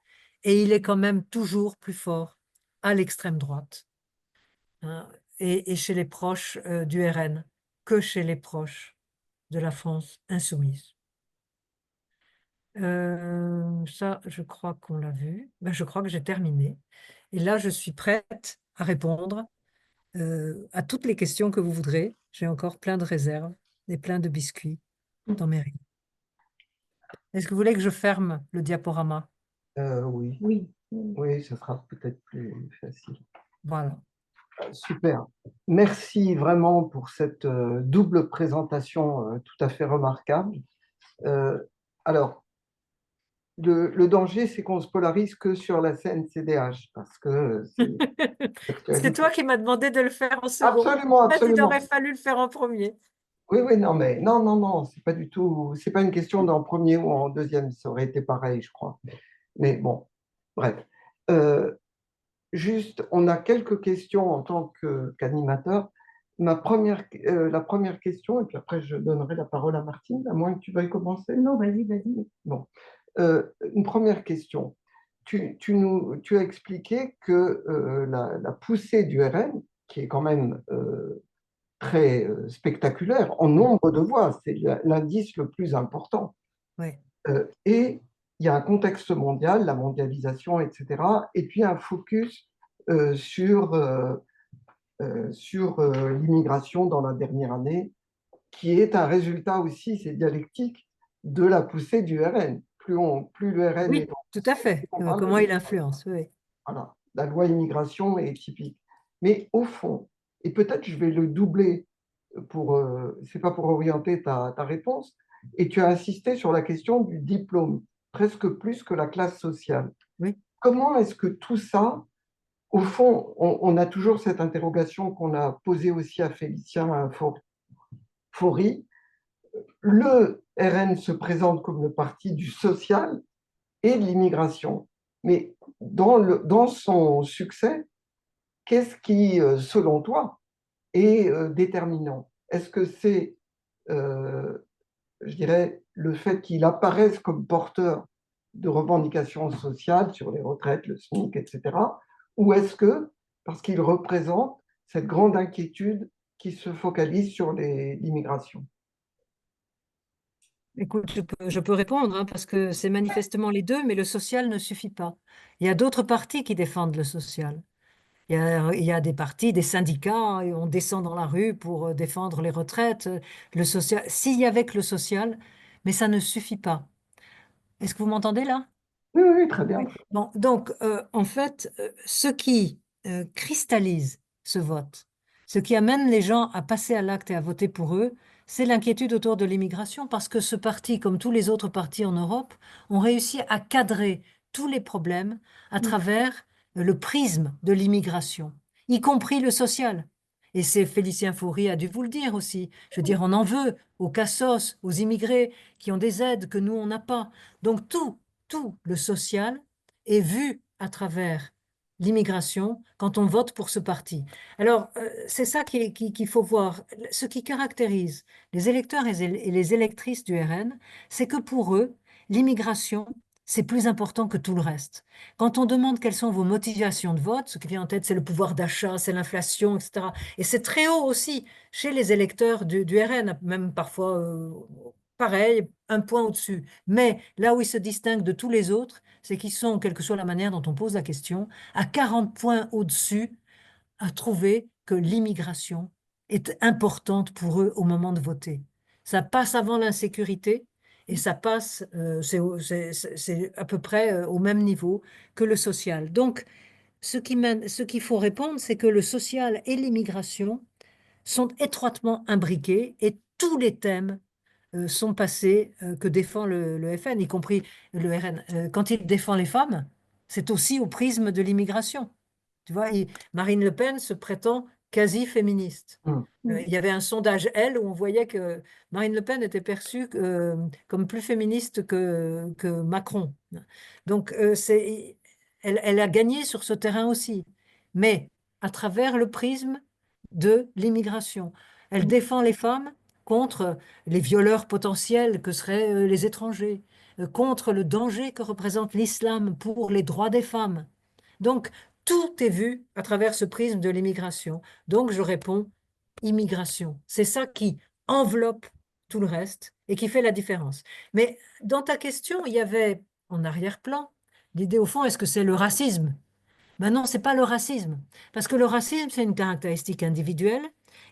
Et il est quand même toujours plus fort à l'extrême droite, hein, et chez les proches du RN que chez les proches de la France insoumise. Ça, je crois qu'on l'a vu. Ben, je crois que j'ai terminé. Et là, je suis prête à répondre à toutes les questions que vous voudrez. J'ai encore plein de réserves et plein de biscuits dans mes rayons. Est-ce que vous voulez que je ferme le diaporama? Oui, Oui. oui, ça sera peut-être plus facile. Voilà. Super. Merci vraiment pour cette double présentation tout à fait remarquable. Alors, le danger, c'est qu'on se polarise que sur la scène CDH, parce que c'est C'est toi qui m'as demandé de le faire en second. Absolument, Peut-être il aurait absolument. fallu le faire en premier. Oui, oui, non, mais non, non, non, c'est pas du tout, c'est pas une question d'en premier ou en deuxième, ça aurait été pareil, je crois. Mais bon, bref. Euh, Juste, on a quelques questions en tant qu'animateur. La première question, et puis après je donnerai la parole à Martine, à moins que tu veuilles commencer. Non, vas-y, vas-y. Bon. Une première question. Tu as expliqué que la poussée du RN, qui est quand même très spectaculaire en nombre de voix, c'est l'indice le plus important. Oui. Et il y a un contexte mondial, la mondialisation, etc. Et puis un focus sur l'immigration dans la dernière année, qui est un résultat aussi, c'est dialectique, de la poussée du RN. Plus le RN Oui, est en tout à poussée, fait. plus on parle Comment de il influence, oui. voilà, la loi immigration est typique. Mais au fond, et peut-être je vais le doubler c'est pas pour orienter ta réponse, et tu as insisté sur la question du diplôme, presque plus que la classe sociale. Oui. Comment est-ce que tout ça, au fond, on a toujours cette interrogation qu'on a posée aussi à Félicien Faury, le RN se présente comme le parti du social et de l'immigration. Mais dans son succès, qu'est-ce qui, selon toi, est déterminant? Est-ce que c'est, euh, je dirais, le fait qu'il apparaisse comme porteur de revendications sociales sur les retraites, le SMIC, etc. Ou est-ce que, parce qu'il représente cette grande inquiétude qui se focalise sur l'immigration? Écoute, je peux répondre, hein, parce que c'est manifestement les deux, mais le social ne suffit pas. Il y a d'autres partis qui défendent le social. Il y a des partis, des syndicats, et on descend dans la rue pour défendre les retraites, le social. S'il y avait que le social, mais ça ne suffit pas. Est-ce que vous m'entendez là? Oui, oui, oui, très bien. Oui. Bon, donc, en fait, ce qui cristallise ce vote, ce qui amène les gens à passer à l'acte et à voter pour eux, c'est l'inquiétude autour de l'immigration, parce que ce parti, comme tous les autres partis en Europe, ont réussi à cadrer tous les problèmes à travers le prisme de l'immigration, y compris le social. Et c'est Félicien Faury a dû vous le dire aussi. Je veux dire, on en veut aux cassos, aux immigrés qui ont des aides que nous, on n'a pas. Donc tout le social est vu à travers l'immigration quand on vote pour ce parti. Alors, c'est ça qu'il faut voir. Ce qui caractérise les électeurs et les électrices du RN, c'est que pour eux, l'immigration, c'est plus important que tout le reste. Quand on demande quelles sont vos motivations de vote, ce qui vient en tête, c'est le pouvoir d'achat, c'est l'inflation, etc. Et c'est très haut aussi chez les électeurs du RN, même parfois pareil, un point au-dessus. Mais là où ils se distinguent de tous les autres, c'est qu'ils sont, quelle que soit la manière dont on pose la question, à 40 points au-dessus à trouver que l'immigration est importante pour eux au moment de voter. Ça passe avant l'insécurité et ça passe, c'est à peu près au même niveau que le social. Donc, ce qu'il faut répondre, c'est que le social et l'immigration sont étroitement imbriqués et tous les thèmes sont passés que défend le FN, y compris le RN. Quand il défend les femmes, c'est aussi au prisme de l'immigration. Tu vois, Marine Le Pen se prétend quasi féministe. Mm. Il y avait un sondage, elle, où on voyait que Marine Le Pen était perçue comme plus féministe que Macron. Donc, elle a gagné sur ce terrain aussi, mais à travers le prisme de l'immigration. Elle défend les femmes contre les violeurs potentiels que seraient les étrangers, contre le danger que représente l'islam pour les droits des femmes. Donc, tout est vu à travers ce prisme de l'immigration. Donc, je réponds immigration. C'est ça qui enveloppe tout le reste et qui fait la différence. Mais dans ta question, il y avait en arrière-plan l'idée, au fond, est-ce que c'est le racisme? Ben non, c'est pas le racisme. Parce que le racisme, c'est une caractéristique individuelle.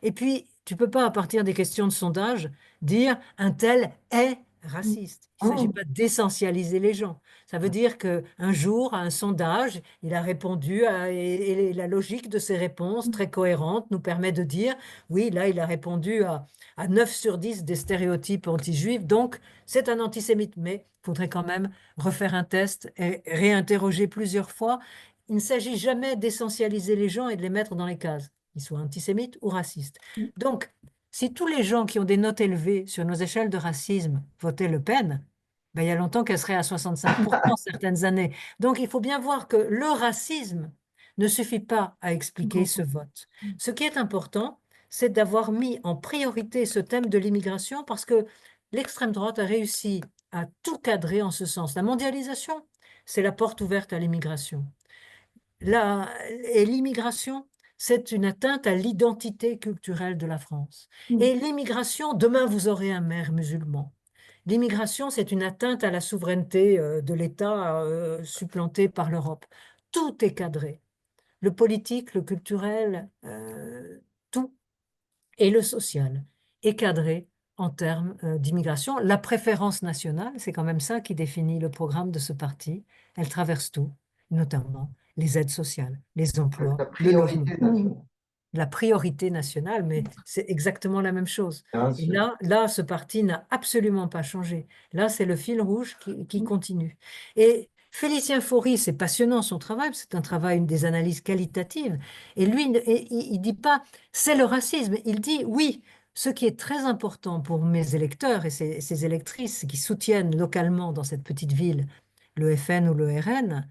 Et puis, tu peux pas, à partir des questions de sondage, dire un tel est raciste. Il ne s'agit Mm. pas d'essentialiser les gens. Ça veut dire qu'un jour, à un sondage, il a répondu et la logique de ses réponses, très cohérente, nous permet de dire, oui, là, il a répondu à 9 sur 10 des stéréotypes anti-juifs. Donc, c'est un antisémite. Mais il faudrait quand même refaire un test et réinterroger plusieurs fois. Il ne s'agit jamais d'essentialiser les gens et de les mettre dans les cases, qu'ils soient antisémites ou racistes. Donc, si tous les gens qui ont des notes élevées sur nos échelles de racisme votaient Le Pen, ben, il y a longtemps qu'elle serait à 65% certaines années. Donc, il faut bien voir que le racisme ne suffit pas à expliquer ce vote. Ce qui est important, c'est d'avoir mis en priorité ce thème de l'immigration parce que l'extrême droite a réussi à tout cadrer en ce sens. La mondialisation, c'est la porte ouverte à l'immigration. Et l'immigration, c'est une atteinte à l'identité culturelle de la France. Et l'immigration, demain, vous aurez un maire musulman. L'immigration, c'est une atteinte à la souveraineté de l'État supplanté par l'Europe. Tout est cadré. Le politique, le culturel, tout, et le social est cadré en termes d'immigration. La préférence nationale, c'est quand même ça qui définit le programme de ce parti. Elle traverse tout, notamment les aides sociales, les emplois, La le logement. priorité nationale, La priorité nationale, mais c'est exactement la même chose. bien Et sûr. là, ce parti n'a absolument pas changé. Là, c'est le fil rouge qui continue. Et Félicien Faury, c'est passionnant son travail, c'est un travail, des analyses qualitatives. Et lui, il dit pas c'est le racisme, il dit oui. Ce qui est très important pour mes électeurs et ces électrices qui soutiennent localement dans cette petite ville le FN ou le RN,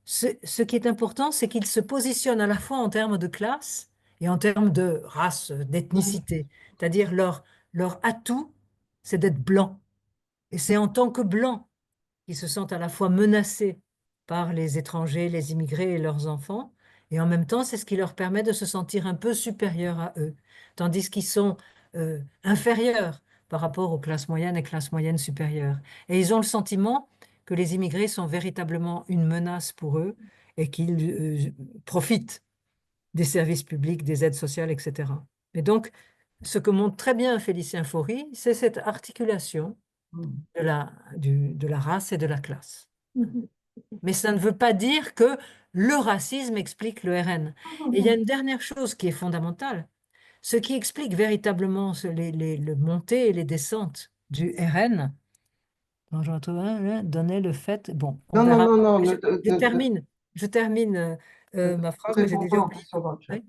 ce qui est important, c'est qu'ils se positionnent à la fois en termes de classe et en termes de race, d'ethnicité. C'est-à-dire leur atout, c'est d'être blanc. Et c'est en tant que blanc qu'ils se sentent à la fois menacés par les étrangers, les immigrés et leurs enfants, et en même temps, c'est ce qui leur permet de se sentir un peu supérieurs à eux, tandis qu'ils sont inférieurs par rapport aux classes moyennes et classes moyennes supérieures. Et ils ont le sentiment que les immigrés sont véritablement une menace pour eux et qu'ils profitent des services publics, des aides sociales, etc. Et donc, ce que montre très bien Félicien Faury, c'est cette articulation Mm. de la race et de la classe. Mais ça ne veut pas dire que le racisme explique le RN. Et il y a une dernière chose qui est fondamentale. Ce qui explique véritablement le montées et les descentes du RN, dont Jean-Antoine donnait le fait. Bon, on Non, non, verra. non, non, Je termine ne ma phrase, mais j'ai réponds pas déjà aux oublié. questions dans le chat. Oui.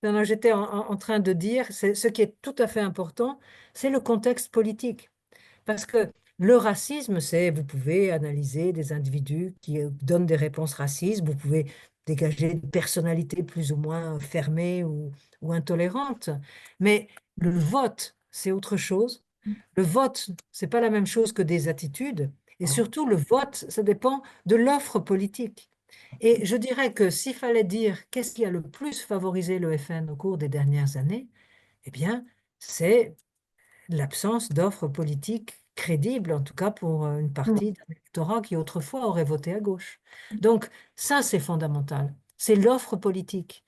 Non, non, j'étais en train de dire, ce qui est tout à fait important, c'est le contexte politique. Parce que le racisme, c'est, vous pouvez analyser des individus qui donnent des réponses racistes, vous pouvez dégager une personnalité plus ou moins fermée ou intolérante, mais le vote, c'est autre chose. Le vote, c'est pas la même chose que des attitudes, Et surtout, le vote, ça dépend de l'offre politique. Et je dirais que s'il fallait dire qu'est-ce qui a le plus favorisé le FN au cours des dernières années, eh bien, c'est l'absence d'offres politiques crédibles, en tout cas pour une Mm. partie d'un électorat qui autrefois aurait voté à gauche. Donc, ça, c'est fondamental. C'est l'offre politique.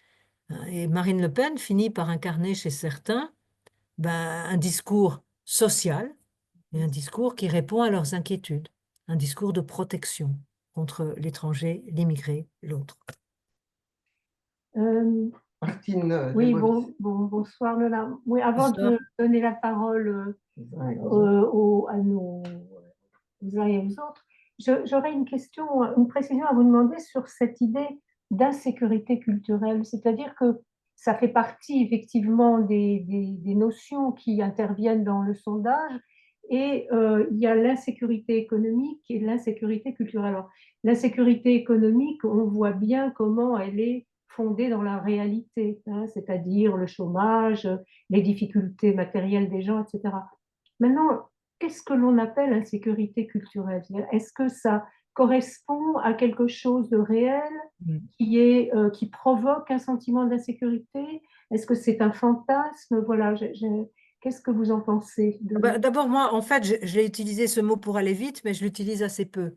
Et Marine Le Pen finit par incarner chez certains ben, un discours social et un discours qui répond à leurs inquiétudes, un discours de protection contre l'étranger, l'immigré, l'autre. Euh, Martine oui, Leibovitz. bonsoir Lola. Oui, avant Bonsoir. de donner la parole à nos aux uns et aux autres, j'aurais une question, une précision à vous demander sur cette idée d'insécurité culturelle. C'est-à-dire que ça fait partie effectivement des notions qui interviennent dans le sondage et il y a l'insécurité économique et l'insécurité culturelle. Alors, l'insécurité économique, on voit bien comment elle est fondée dans la réalité, hein, c'est-à-dire le chômage, les difficultés matérielles des gens, etc. Maintenant, qu'est-ce que l'on appelle insécurité culturelle? Est-ce que ça correspond à quelque chose de réel Mm. qui provoque un sentiment d'insécurité? Est-ce que c'est un fantasme? Voilà, qu'est-ce que vous en pensez D'abord, moi, en fait, j'ai utilisé ce mot pour aller vite, mais je l'utilise assez peu.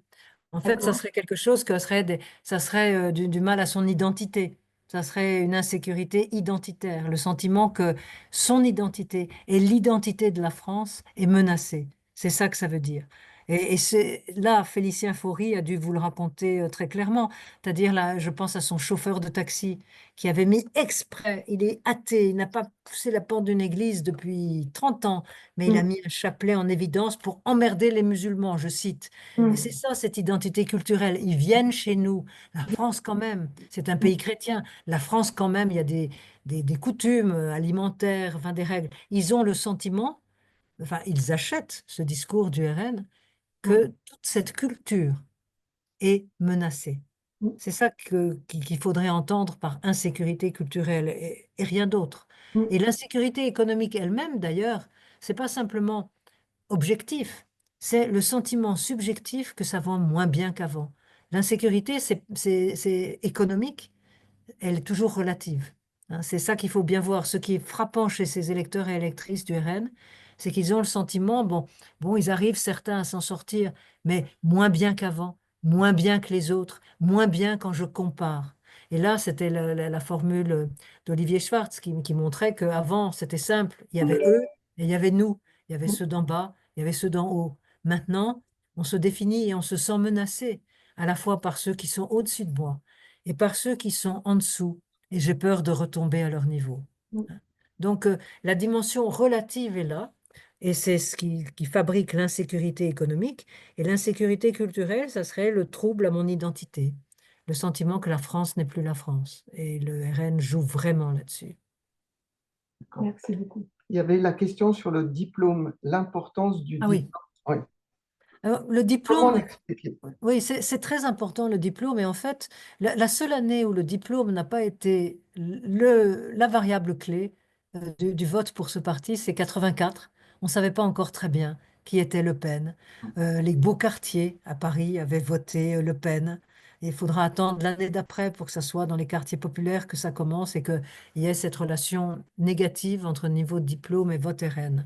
En fait, ça D'accord. serait quelque chose que serait ça serait du mal à son identité. Ça serait une insécurité identitaire, le sentiment que son identité et l'identité de la France est menacée. C'est ça que ça veut dire. Et c'est là, Félicien Faury a dû vous le raconter très clairement. C'est-à-dire là, je pense à son chauffeur de taxi qui avait mis exprès, il est athée, il n'a pas poussé la porte d'une église depuis 30 ans, mais il a Mm, mis un chapelet en évidence pour emmerder les musulmans, je cite. Et c'est mm, ça, cette identité culturelle. Ils viennent chez nous. La France, quand même, c'est un pays chrétien. La France, quand même, il y a des coutumes alimentaires, enfin des règles. Ils ont le sentiment, enfin, ils achètent ce discours du RN, mm, que toute cette culture est menacée. mm, C'est ça qu'il faudrait entendre par insécurité culturelle et rien d'autre. mm, Et l'insécurité économique elle-même, d'ailleurs, c'est pas simplement objectif, c'est le sentiment subjectif que ça va moins bien qu'avant. L'insécurité, c'est économique, elle est toujours relative. Hein. C'est ça qu'il faut bien voir. Ce qui est frappant chez ces électeurs et électrices du RN, c'est qu'ils ont le sentiment, bon, ils arrivent certains à s'en sortir, mais moins bien qu'avant, moins bien que les autres, moins bien quand je compare. Et là, c'était la formule d'Olivier Schwartz qui montrait qu'avant, c'était simple. Il y avait eux et il y avait nous. Il y avait mm, ceux d'en bas, il y avait ceux d'en haut. Maintenant, on se définit et on se sent menacé, à la fois par ceux qui sont au-dessus de moi et par ceux qui sont en dessous, et j'ai peur de retomber à leur niveau. mm, Donc, la dimension relative est là, et c'est ce qui fabrique l'insécurité économique. Et l'insécurité culturelle, ça serait le trouble à mon identité, le sentiment que la France n'est plus la France. Et le RN joue vraiment là-dessus. merci beaucoup. Il y avait la question sur le diplôme, l'importance du Ah oui. diplôme. Oui. Alors, le Comment diplôme, l'expliquer? oui, c'est très important le diplôme. Et en fait, la seule année où le diplôme n'a pas été la variable clé du vote pour ce parti, c'est 84. On ne savait pas encore très bien qui était Le Pen. Les beaux quartiers à Paris avaient voté Le Pen. Et il faudra attendre l'année d'après pour que ça soit dans les quartiers populaires que ça commence et qu'il y ait cette relation négative entre niveau de diplôme et vote RN.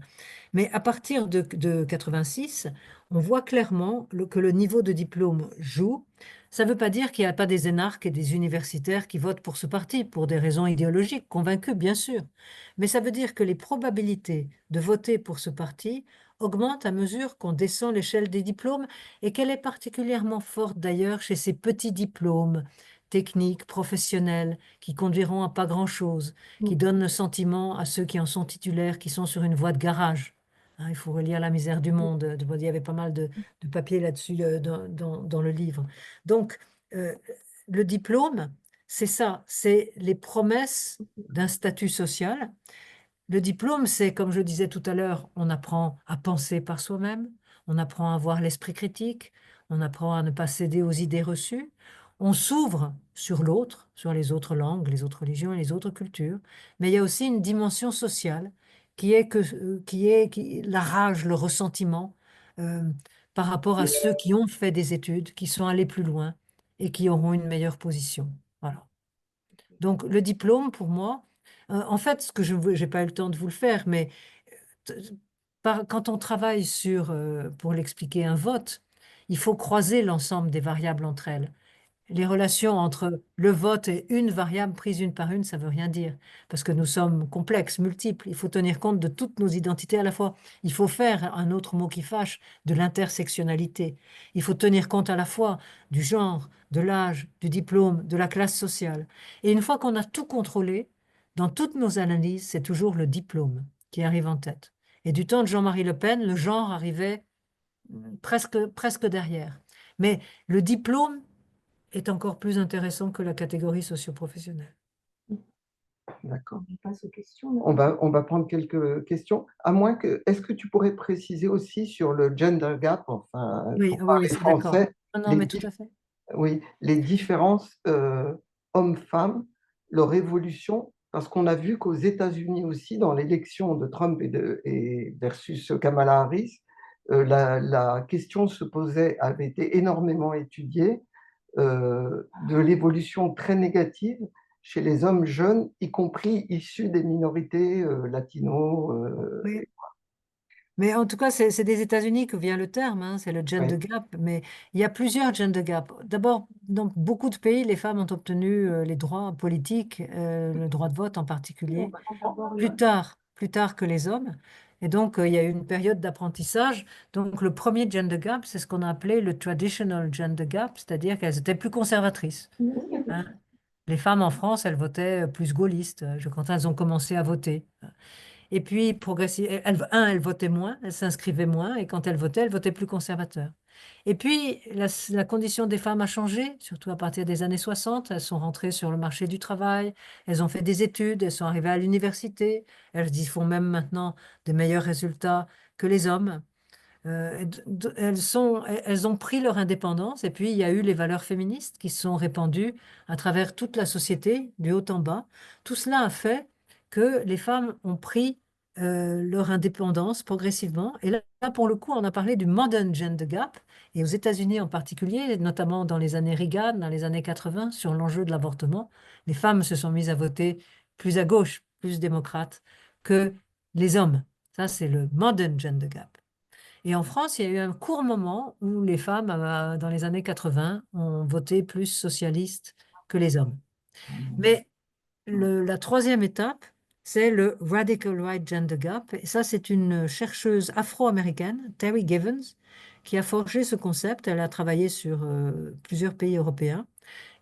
Mais à partir de 86, on voit clairement que le niveau de diplôme joue. Ça ne veut pas dire qu'il n'y a pas des énarques et des universitaires qui votent pour ce parti, pour des raisons idéologiques, convaincus bien sûr. Mais ça veut dire que les probabilités de voter pour ce parti augmentent à mesure qu'on descend l'échelle des diplômes et qu'elle est particulièrement forte d'ailleurs chez ces petits diplômes techniques, professionnels, qui conduiront à pas grand-chose, qui Mm, donnent le sentiment à ceux qui en sont titulaires, qui sont sur une voie de garage. Hein, il faut relire La misère du monde. Il y avait pas mal de papiers là-dessus dans le livre. Donc, euh, le diplôme, c'est ça, c'est les promesses d'un statut social. Le diplôme, c'est, comme je disais tout à l'heure, on apprend à penser par soi-même, on apprend à avoir l'esprit critique, on apprend à ne pas céder aux idées reçues, on s'ouvre sur l'autre, sur les autres langues, les autres religions et les autres cultures, mais il y a aussi une dimension sociale qui est la rage, le ressentiment, euh, par rapport à ceux qui ont fait des études, qui sont allés plus loin et qui auront une meilleure position. Voilà. Donc, le diplôme, pour moi, en fait, ce que je n'ai pas eu le temps de vous le faire, mais euh, quand on travaille sur, pour l'expliquer, un vote, il faut croiser l'ensemble des variables entre elles. Les relations entre le vote et une variable prise une par une, ça veut rien dire, parce que nous sommes complexes, multiples. Il faut tenir compte de toutes nos identités à la fois. Il faut faire un autre mot qui fâche, de l'intersectionnalité. Il faut tenir compte à la fois du genre, de l'âge, du diplôme, de la classe sociale. Et une fois qu'on a tout contrôlé, dans toutes nos analyses, c'est toujours le diplôme qui arrive en tête. Et du temps de Jean-Marie Le Pen, le genre arrivait presque derrière. Mais le diplôme est encore plus intéressant que la catégorie socio-professionnelle. D'accord. On passe aux questions. On va prendre quelques questions. À moins que, est-ce que tu pourrais préciser aussi sur le gender gap, enfin, Oui, pour oui, parler c'est d'accord. français, Non, non, les, mais tout à fait. oui, les différences hommes-femmes, leur évolution, parce qu'on a vu qu'aux États-Unis aussi, dans l'élection de Trump et versus Kamala Harris, la question se posait, avait été énormément étudiée, de l'évolution très négative chez les hommes jeunes, y compris issus des minorités latino. Oui. Mais en tout cas, c'est des États-Unis que vient le terme, hein, c'est le gender Ouais. gap. Mais il y a plusieurs gender gaps. D'abord, dans beaucoup de pays, les femmes ont obtenu les droits politiques, le droit de vote en particulier, plus tard que les hommes. Et donc, il y a eu une période d'apprentissage. Donc, le premier gender gap, c'est ce qu'on a appelé le traditional gender gap, c'est-à-dire qu'elles étaient plus conservatrices, hein. Les femmes en France, elles votaient plus gaullistes, quand elles ont commencé à voter. Et puis, progressivement, elles votaient moins, elles s'inscrivaient moins, et quand elles votaient plus conservateur. Et puis, la condition des femmes a changé, surtout à partir des années 60. Elles sont rentrées sur le marché du travail, elles ont fait des études, elles sont arrivées à l'université, elles y font même maintenant des meilleurs résultats que les hommes. Elles ont pris leur indépendance et puis il y a eu les valeurs féministes qui se sont répandues à travers toute la société, du haut en bas. Tout cela a fait que les femmes ont pris leur indépendance progressivement. Et là, pour le coup, on a parlé du Modern Gender Gap, et aux États-Unis en particulier, notamment dans les années Reagan, dans les années 80, sur l'enjeu de l'avortement, les femmes se sont mises à voter plus à gauche, plus démocrate que les hommes. Ça, c'est le Modern Gender Gap. Et en France, il y a eu un court moment où les femmes, dans les années 80, ont voté plus socialiste que les hommes. Mais la troisième étape, c'est le Radical Right Gender Gap. Et ça, c'est une chercheuse afro-américaine, Terry Givens, qui a forgé ce concept. Elle a travaillé sur plusieurs pays européens.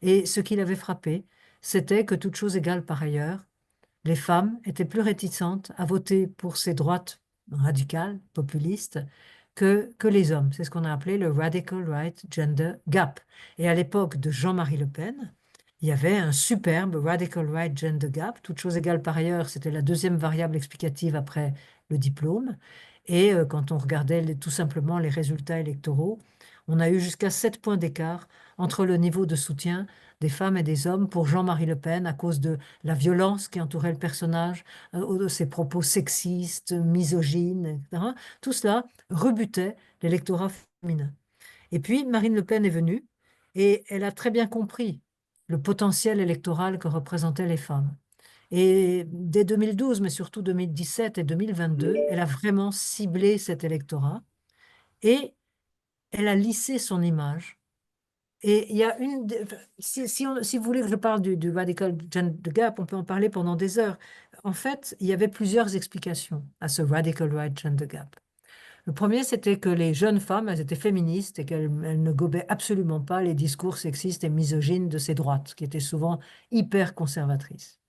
Et ce qui l'avait frappé, c'était que toute chose égale par ailleurs, les femmes étaient plus réticentes à voter pour ces droites radicales, populistes, que les hommes. C'est ce qu'on a appelé le Radical Right Gender Gap. Et à l'époque de Jean-Marie Le Pen, il y avait un superbe Radical Right Gender Gap. Toute chose égale par ailleurs, c'était la deuxième variable explicative après le diplôme. Et quand on regardait tout simplement les résultats électoraux, on a eu jusqu'à 7 points d'écart entre le niveau de soutien des femmes et des hommes pour Jean-Marie Le Pen à cause de la violence qui entourait le personnage, de ses propos sexistes, misogynes, etc. Tout cela rebutait l'électorat féminin. Et puis, Marine Le Pen est venue et elle a très bien compris le potentiel électoral que représentaient les femmes. Et dès 2012, mais surtout 2017 et 2022, elle a vraiment ciblé cet électorat et elle a lissé son image. Et il y a si vous voulez que je parle du Radical Gender Gap, on peut en parler pendant des heures. En fait, il y avait plusieurs explications à ce Radical Right Gender Gap. Le premier, c'était que les jeunes femmes, elles étaient féministes et qu'elles ne gobaient absolument pas les discours sexistes et misogynes de ces droites, qui étaient souvent hyper conservatrices.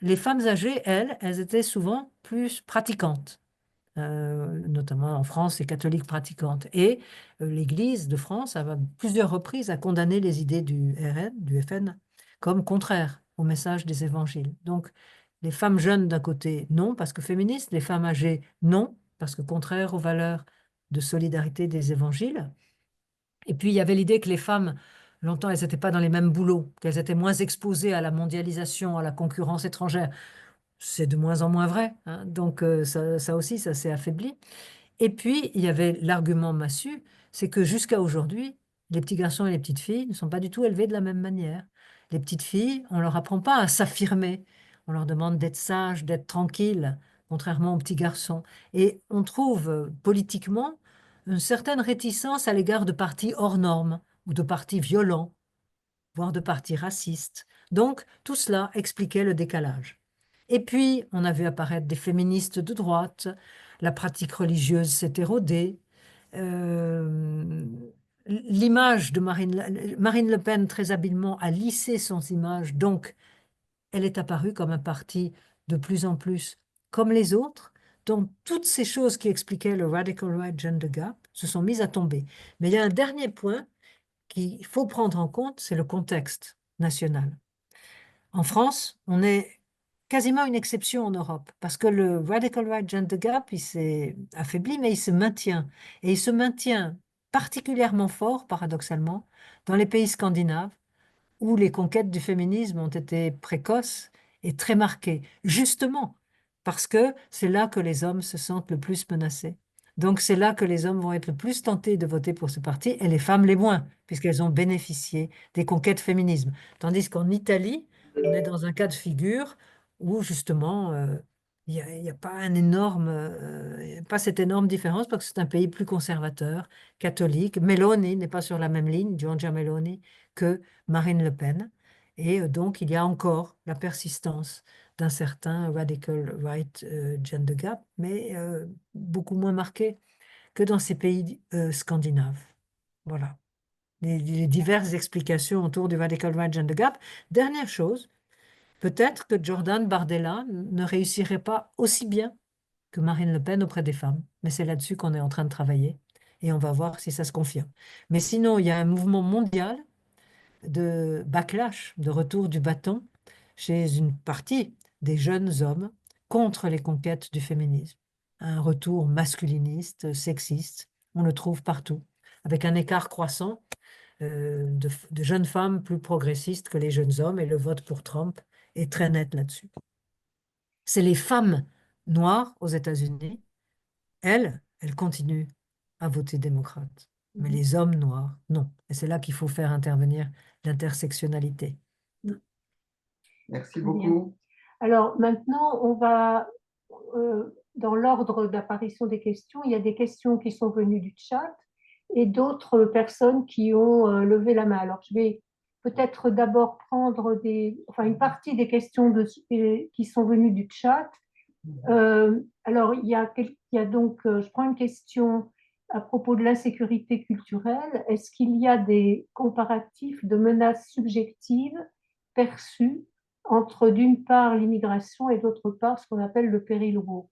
Les femmes âgées, elles étaient souvent plus pratiquantes, notamment en France, les catholiques pratiquantes. Et l'Église de France, à plusieurs reprises, a condamné les idées du RN, du FN, comme contraires au message des évangiles. Donc, les femmes jeunes d'un côté, non, parce que féministes, les femmes âgées, non, parce que contraires aux valeurs de solidarité des évangiles. Et puis, il y avait l'idée que les femmes, longtemps, elles n'étaient pas dans les mêmes boulots, qu'elles étaient moins exposées à la mondialisation, à la concurrence étrangère. C'est de moins en moins vrai, hein. Donc, ça aussi, ça s'est affaibli. Et puis, il y avait l'argument massu, c'est que jusqu'à aujourd'hui, les petits garçons et les petites filles ne sont pas du tout élevés de la même manière. Les petites filles, on leur apprend pas à s'affirmer. On leur demande d'être sages, d'être tranquilles, contrairement aux petits garçons. Et on trouve politiquement une certaine réticence à l'égard de partis hors normes ou de partis violents, voire de partis racistes. Donc, tout cela expliquait le décalage. Et puis, on a vu apparaître des féministes de droite, la pratique religieuse s'est érodée, euh, l'image de Marine Le Pen, très habilement, a lissé son image, donc elle est apparue comme un parti de plus en plus comme les autres. Donc, toutes ces choses qui expliquaient le Radical Right Gender Gap se sont mises à tomber. Mais il y a un dernier point qu'il faut prendre en compte, c'est le contexte national. En France, on est quasiment une exception en Europe, parce que le Radical Right Gender Gap, il s'est affaibli, mais il se maintient. Et il se maintient particulièrement fort, paradoxalement, dans les pays scandinaves, où les conquêtes du féminisme ont été précoces et très marquées, justement parce que c'est là que les hommes se sentent le plus menacés. Donc c'est là que les hommes vont être le plus tentés de voter pour ce parti et les femmes les moins, puisqu'elles ont bénéficié des conquêtes féminisme. Tandis qu'en Italie, on est dans un cas de figure où justement il y a pas un énorme, il y a pas cette énorme différence parce que c'est un pays plus conservateur, catholique. Meloni n'est pas sur la même ligne, Giorgia Meloni, que Marine Le Pen. Et donc, il y a encore la persistance d'un certain radical right gender gap, mais beaucoup moins marqué que dans ces pays scandinaves. Voilà. Les diverses explications autour du radical right gender gap. Dernière chose, peut-être que Jordan Bardella ne réussirait pas aussi bien que Marine Le Pen auprès des femmes, mais c'est là-dessus qu'on est en train de travailler et on va voir si ça se confirme. Mais sinon, il y a un mouvement mondial de backlash, de retour du bâton chez une partie des jeunes hommes contre les conquêtes du féminisme. Un retour masculiniste, sexiste, on le trouve partout, avec un écart croissant de jeunes femmes plus progressistes que les jeunes hommes, et le vote pour Trump est très net là-dessus. C'est les femmes noires aux États-Unis, elles continuent à voter démocrate. Mais les hommes noirs, non. Et c'est là qu'il faut faire intervenir l'intersectionnalité. Merci Très bien. beaucoup. Alors maintenant, on va, dans l'ordre d'apparition des questions, il y a des questions qui sont venues du chat et d'autres personnes qui ont levé la main. Alors je vais peut-être d'abord prendre une partie des questions qui sont venues du chat. Alors il y a donc, je prends une question à propos de l'insécurité culturelle. Est-ce qu'il y a des comparatifs de menaces subjectives perçues entre d'une part l'immigration et d'autre part ce qu'on appelle le péril woke?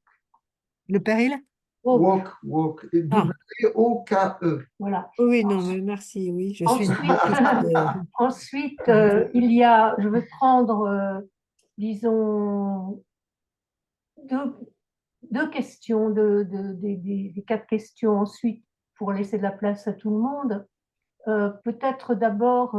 Le péril? Woke, Woke, Ah, W-O-K-E. voilà. oui, non, mais merci, oui, je suis Ensuite, une ensuite il y a, je vais prendre, disons, deux questions, des quatre questions ensuite pour laisser de la place à tout le monde. Peut-être d'abord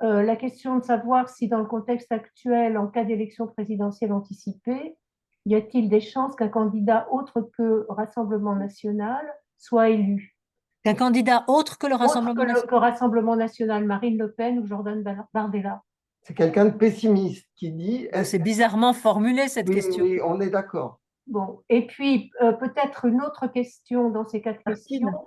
la question de savoir si dans le contexte actuel, en cas d'élection présidentielle anticipée, y a-t-il des chances qu'un candidat autre que Rassemblement national soit élu? Un candidat autre que le Autre Rassemblement que national. Rassemblement national, Marine Le Pen ou Jordan Bardella? C'est quelqu'un de pessimiste qui dit C'est bizarrement formulé cette oui, question. oui, on est d'accord. Bon, et puis peut-être une autre question dans ces quatre questions.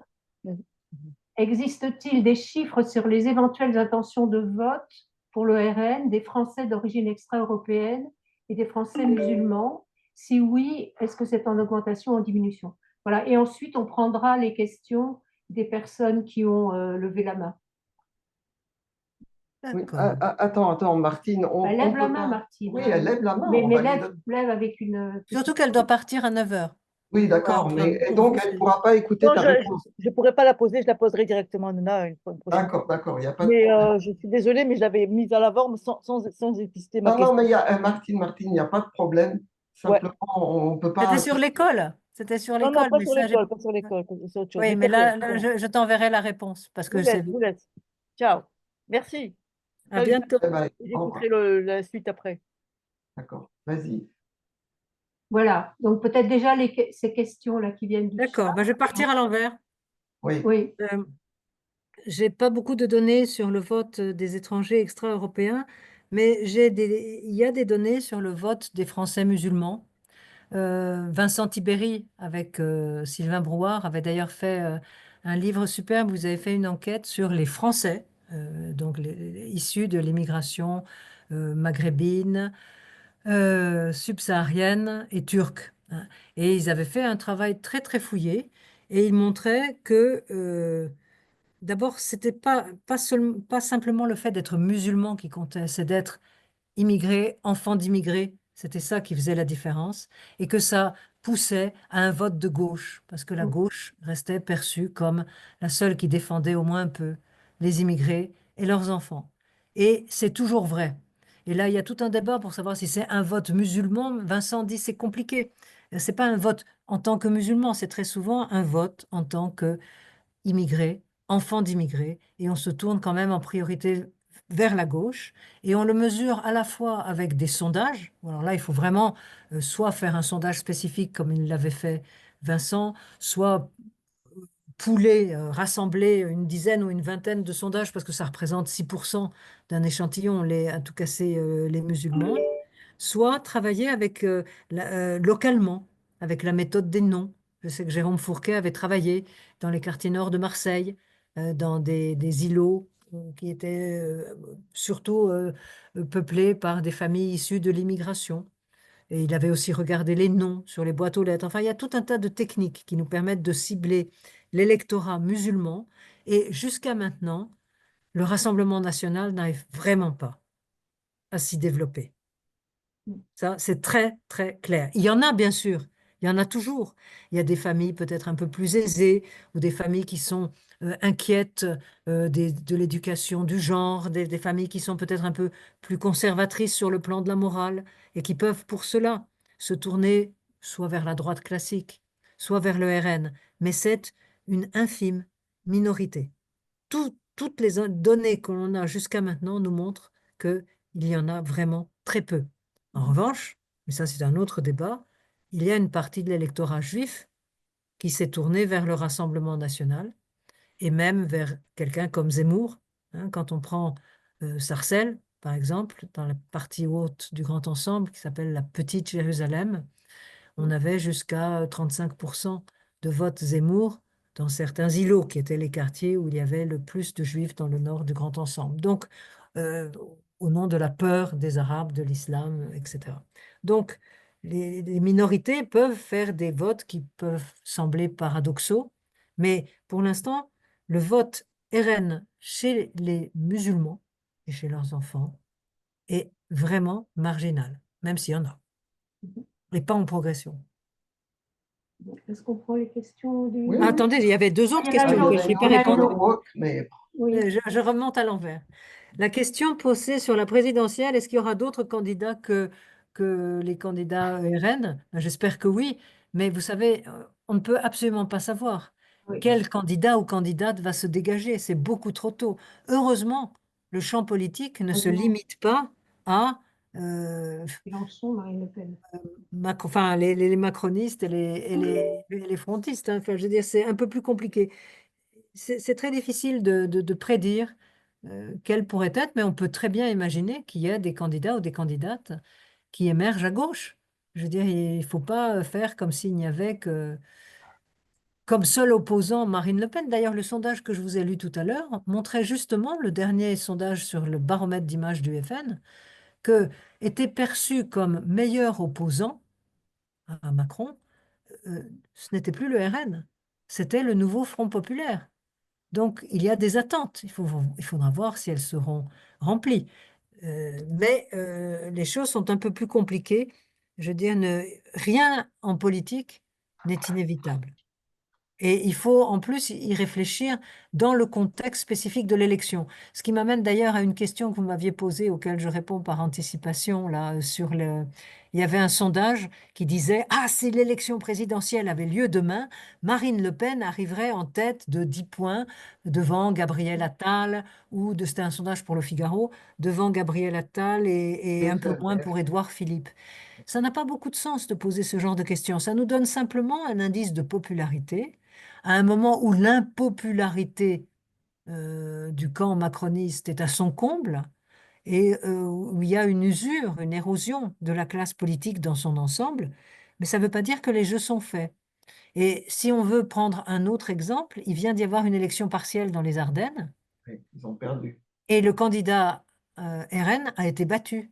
Existe-t-il des chiffres sur les éventuelles intentions de vote pour le RN des Français d'origine extra-européenne et des Français musulmans? Si oui, est-ce que c'est en augmentation ou en diminution? Voilà. Et ensuite, on prendra les questions des personnes qui ont levé la main. Oui. D'accord. Attends, Martine. Lève peut la main, pas- Martine. Oui, elle lève la main. Mais, on mais va lui lève, donner- lève avec une Surtout qu'elle doit partir à 9 heures. Oui, d'accord, Enfin, mais et pour donc vous, elle ne c'est... pourra pas écouter Non, ta réponse. je pourrais pas la poser, je la poserai directement à Nona une prochaine fois. D'accord, il n'y a pas de Mais problème. je suis désolée, mais je l'avais mise à l'avant mais sans épister ma Non, question. mais Martine, il n'y a pas de problème. Ouais. Simplement, on ne peut C'était pas. sur l'école. C'était sur Non, non, l'école, pas mais sur ça, j'ai... l'école, pas sur l'école, c'est autre chose. Oui, Mais mais c'est bon, là, c'est bon. je t'enverrai la réponse parce Je vous que laisse, c'est... je vous laisse. Ciao. Merci. À Salut. bientôt. Eh ben, au revoir. J'écouterai la suite après. D'accord, vas-y. Voilà. Donc peut-être déjà ces questions-là qui viennent du D'accord, chat. ben, je vais partir à l'envers. Oui, Oui. J'ai pas beaucoup de données sur le vote des étrangers extra-européens, mais il y a des données sur le vote des Français musulmans. Vincent Tibéry avec Sylvain Brouard avait d'ailleurs fait un livre superbe. Vous avez fait une enquête sur les Français, donc issus de l'immigration maghrébine, subsaharienne et turque, hein. Et ils avaient fait un travail très très fouillé et ils montraient que d'abord, c'était pas simplement le fait d'être musulman qui comptait, c'est d'être immigré, enfant d'immigré. C'était ça qui faisait la différence. Et que ça poussait à un vote de gauche, parce que la gauche restait perçue comme la seule qui défendait au moins un peu les immigrés et leurs enfants. Et c'est toujours vrai. Et là, il y a tout un débat pour savoir si c'est un vote musulman. Vincent dit c'est compliqué. C'est pas un vote en tant que musulman, c'est très souvent un vote en tant que immigrés, enfants d'immigrés, et on se tourne quand même en priorité vers la gauche, et on le mesure à la fois avec des sondages. Alors là, il faut vraiment soit faire un sondage spécifique comme il l'avait fait Vincent, soit pouler, rassembler une dizaine ou une vingtaine de sondages, parce que ça représente 6% d'un échantillon, à tout casser les musulmans, soit travailler avec, localement, avec la méthode des noms. Je sais que Jérôme Fourquet avait travaillé dans les quartiers nord de Marseille, dans des îlots qui étaient surtout peuplés par des familles issues de l'immigration. Et il avait aussi regardé les noms sur les boîtes aux lettres. Enfin, il y a tout un tas de techniques qui nous permettent de cibler l'électorat musulman. Et jusqu'à maintenant, le Rassemblement national n'arrive vraiment pas à s'y développer. Ça, c'est très, très clair. Il y en a, bien sûr. Il y en a toujours. Il y a des familles peut-être un peu plus aisées ou des familles qui sont inquiètes de l'éducation du genre, des familles qui sont peut-être un peu plus conservatrices sur le plan de la morale et qui peuvent pour cela se tourner soit vers la droite classique, soit vers le RN. Mais c'est une infime minorité. Toutes les données que l'on a jusqu'à maintenant nous montrent qu'il y en a vraiment très peu. En revanche, mais ça c'est un autre débat, il y a une partie de l'électorat juif qui s'est tournée vers le Rassemblement national et même vers quelqu'un comme Zemmour, hein. Quand on prend Sarcelles, par exemple, dans la partie haute du Grand Ensemble qui s'appelle la Petite Jérusalem, on avait jusqu'à 35% de vote Zemmour dans certains îlots, qui étaient les quartiers où il y avait le plus de juifs dans le nord du Grand Ensemble. Donc, euh, au nom de la peur des Arabes, de l'islam, etc. Donc, les minorités peuvent faire des votes qui peuvent sembler paradoxaux, mais pour l'instant, le vote RN chez les musulmans et chez leurs enfants est vraiment marginal, même s'il y en a, et pas en progression. Est-ce qu'on prend les questions du... Oui, Ah, oui. attendez, il y avait deux Ah, autres il y en a questions une auxquelles autre. je n'ai pas Il y en a une répondu. autre. Wok, mais Oui. Je remonte à l'envers. La question posée sur la présidentielle, est-ce qu'il y aura d'autres candidats que les candidats RN? Ben, j'espère que oui, mais vous savez, on ne peut absolument pas savoir Oui. quel candidat ou candidate va se dégager. C'est beaucoup trop tôt. Heureusement, le champ politique ne se limite pas à Mélenchon, Marine Le Pen. enfin, les macronistes et les frontistes, hein. Enfin, je veux dire, c'est un peu plus compliqué. C'est très difficile de prédire quel pourrait être, mais on peut très bien imaginer qu'il y a des candidats ou des candidates qui émergent à gauche. Je veux dire, il ne faut pas faire comme s'il n'y avait que comme seul opposant Marine Le Pen. D'ailleurs, le sondage que je vous ai lu tout à l'heure montrait justement, le dernier sondage sur le baromètre d'image du FN, que était perçu comme meilleur opposant à Macron, ce n'était plus le RN, c'était le nouveau Front populaire. Donc, il y a des attentes. Il faudra voir si elles seront remplies. Mais les choses sont un peu plus compliquées. Je veux dire, rien en politique n'est inévitable. Et il faut en plus y réfléchir dans le contexte spécifique de l'élection. Ce qui m'amène d'ailleurs à une question que vous m'aviez posée, auquel je réponds par anticipation, là, sur il y avait un sondage qui disait, ah, si l'élection présidentielle avait lieu demain, Marine Le Pen arriverait en tête de 10 points devant Gabriel Attal, c'était un sondage pour Le Figaro, devant Gabriel Attal et un peu moins pour Édouard Philippe. Ça n'a pas beaucoup de sens de poser ce genre de questions. Ça nous donne simplement un indice de popularité à un moment où l'impopularité du camp macroniste est à son comble et où il y a une usure, une érosion de la classe politique dans son ensemble. Mais ça ne veut pas dire que les jeux sont faits. Et si on veut prendre un autre exemple, il vient d'y avoir une élection partielle dans les Ardennes. Oui, ils ont perdu. Et le candidat RN a été battu,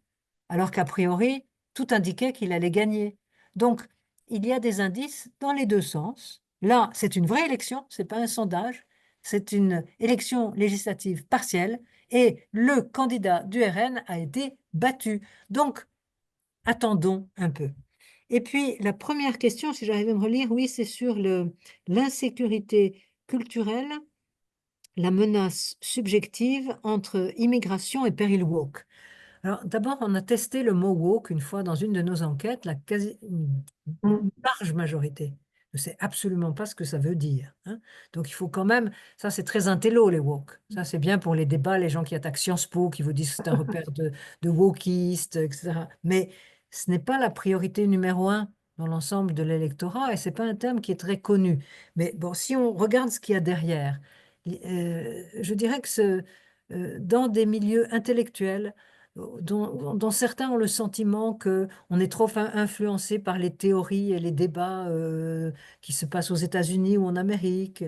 alors qu'a priori, tout indiquait qu'il allait gagner. Donc, il y a des indices dans les deux sens. Là, c'est une vraie élection, ce n'est pas un sondage, c'est une élection législative partielle et le candidat du RN a été battu. Donc, attendons un peu. Et puis, la première question, si j'arrive à me relire, oui, c'est sur l'insécurité culturelle, la menace subjective entre immigration et péril woke. Alors, d'abord, on a testé le mot woke une fois dans une de nos enquêtes. Une large majorité ne sait absolument pas ce que ça veut dire, hein. Donc, il faut quand même, ça c'est très intello les woke. Ça c'est bien pour les débats, les gens qui attaquent Sciences Po, qui vous disent que c'est un repère de wokistes, etc. Mais ce n'est pas la priorité numéro un dans l'ensemble de l'électorat et c'est pas un terme qui est très connu. Mais bon, si on regarde ce qu'il y a derrière, je dirais que dans des milieux intellectuels, dont certains ont le sentiment qu'on est trop influencé par les théories et les débats qui se passent aux États-Unis ou en Amérique,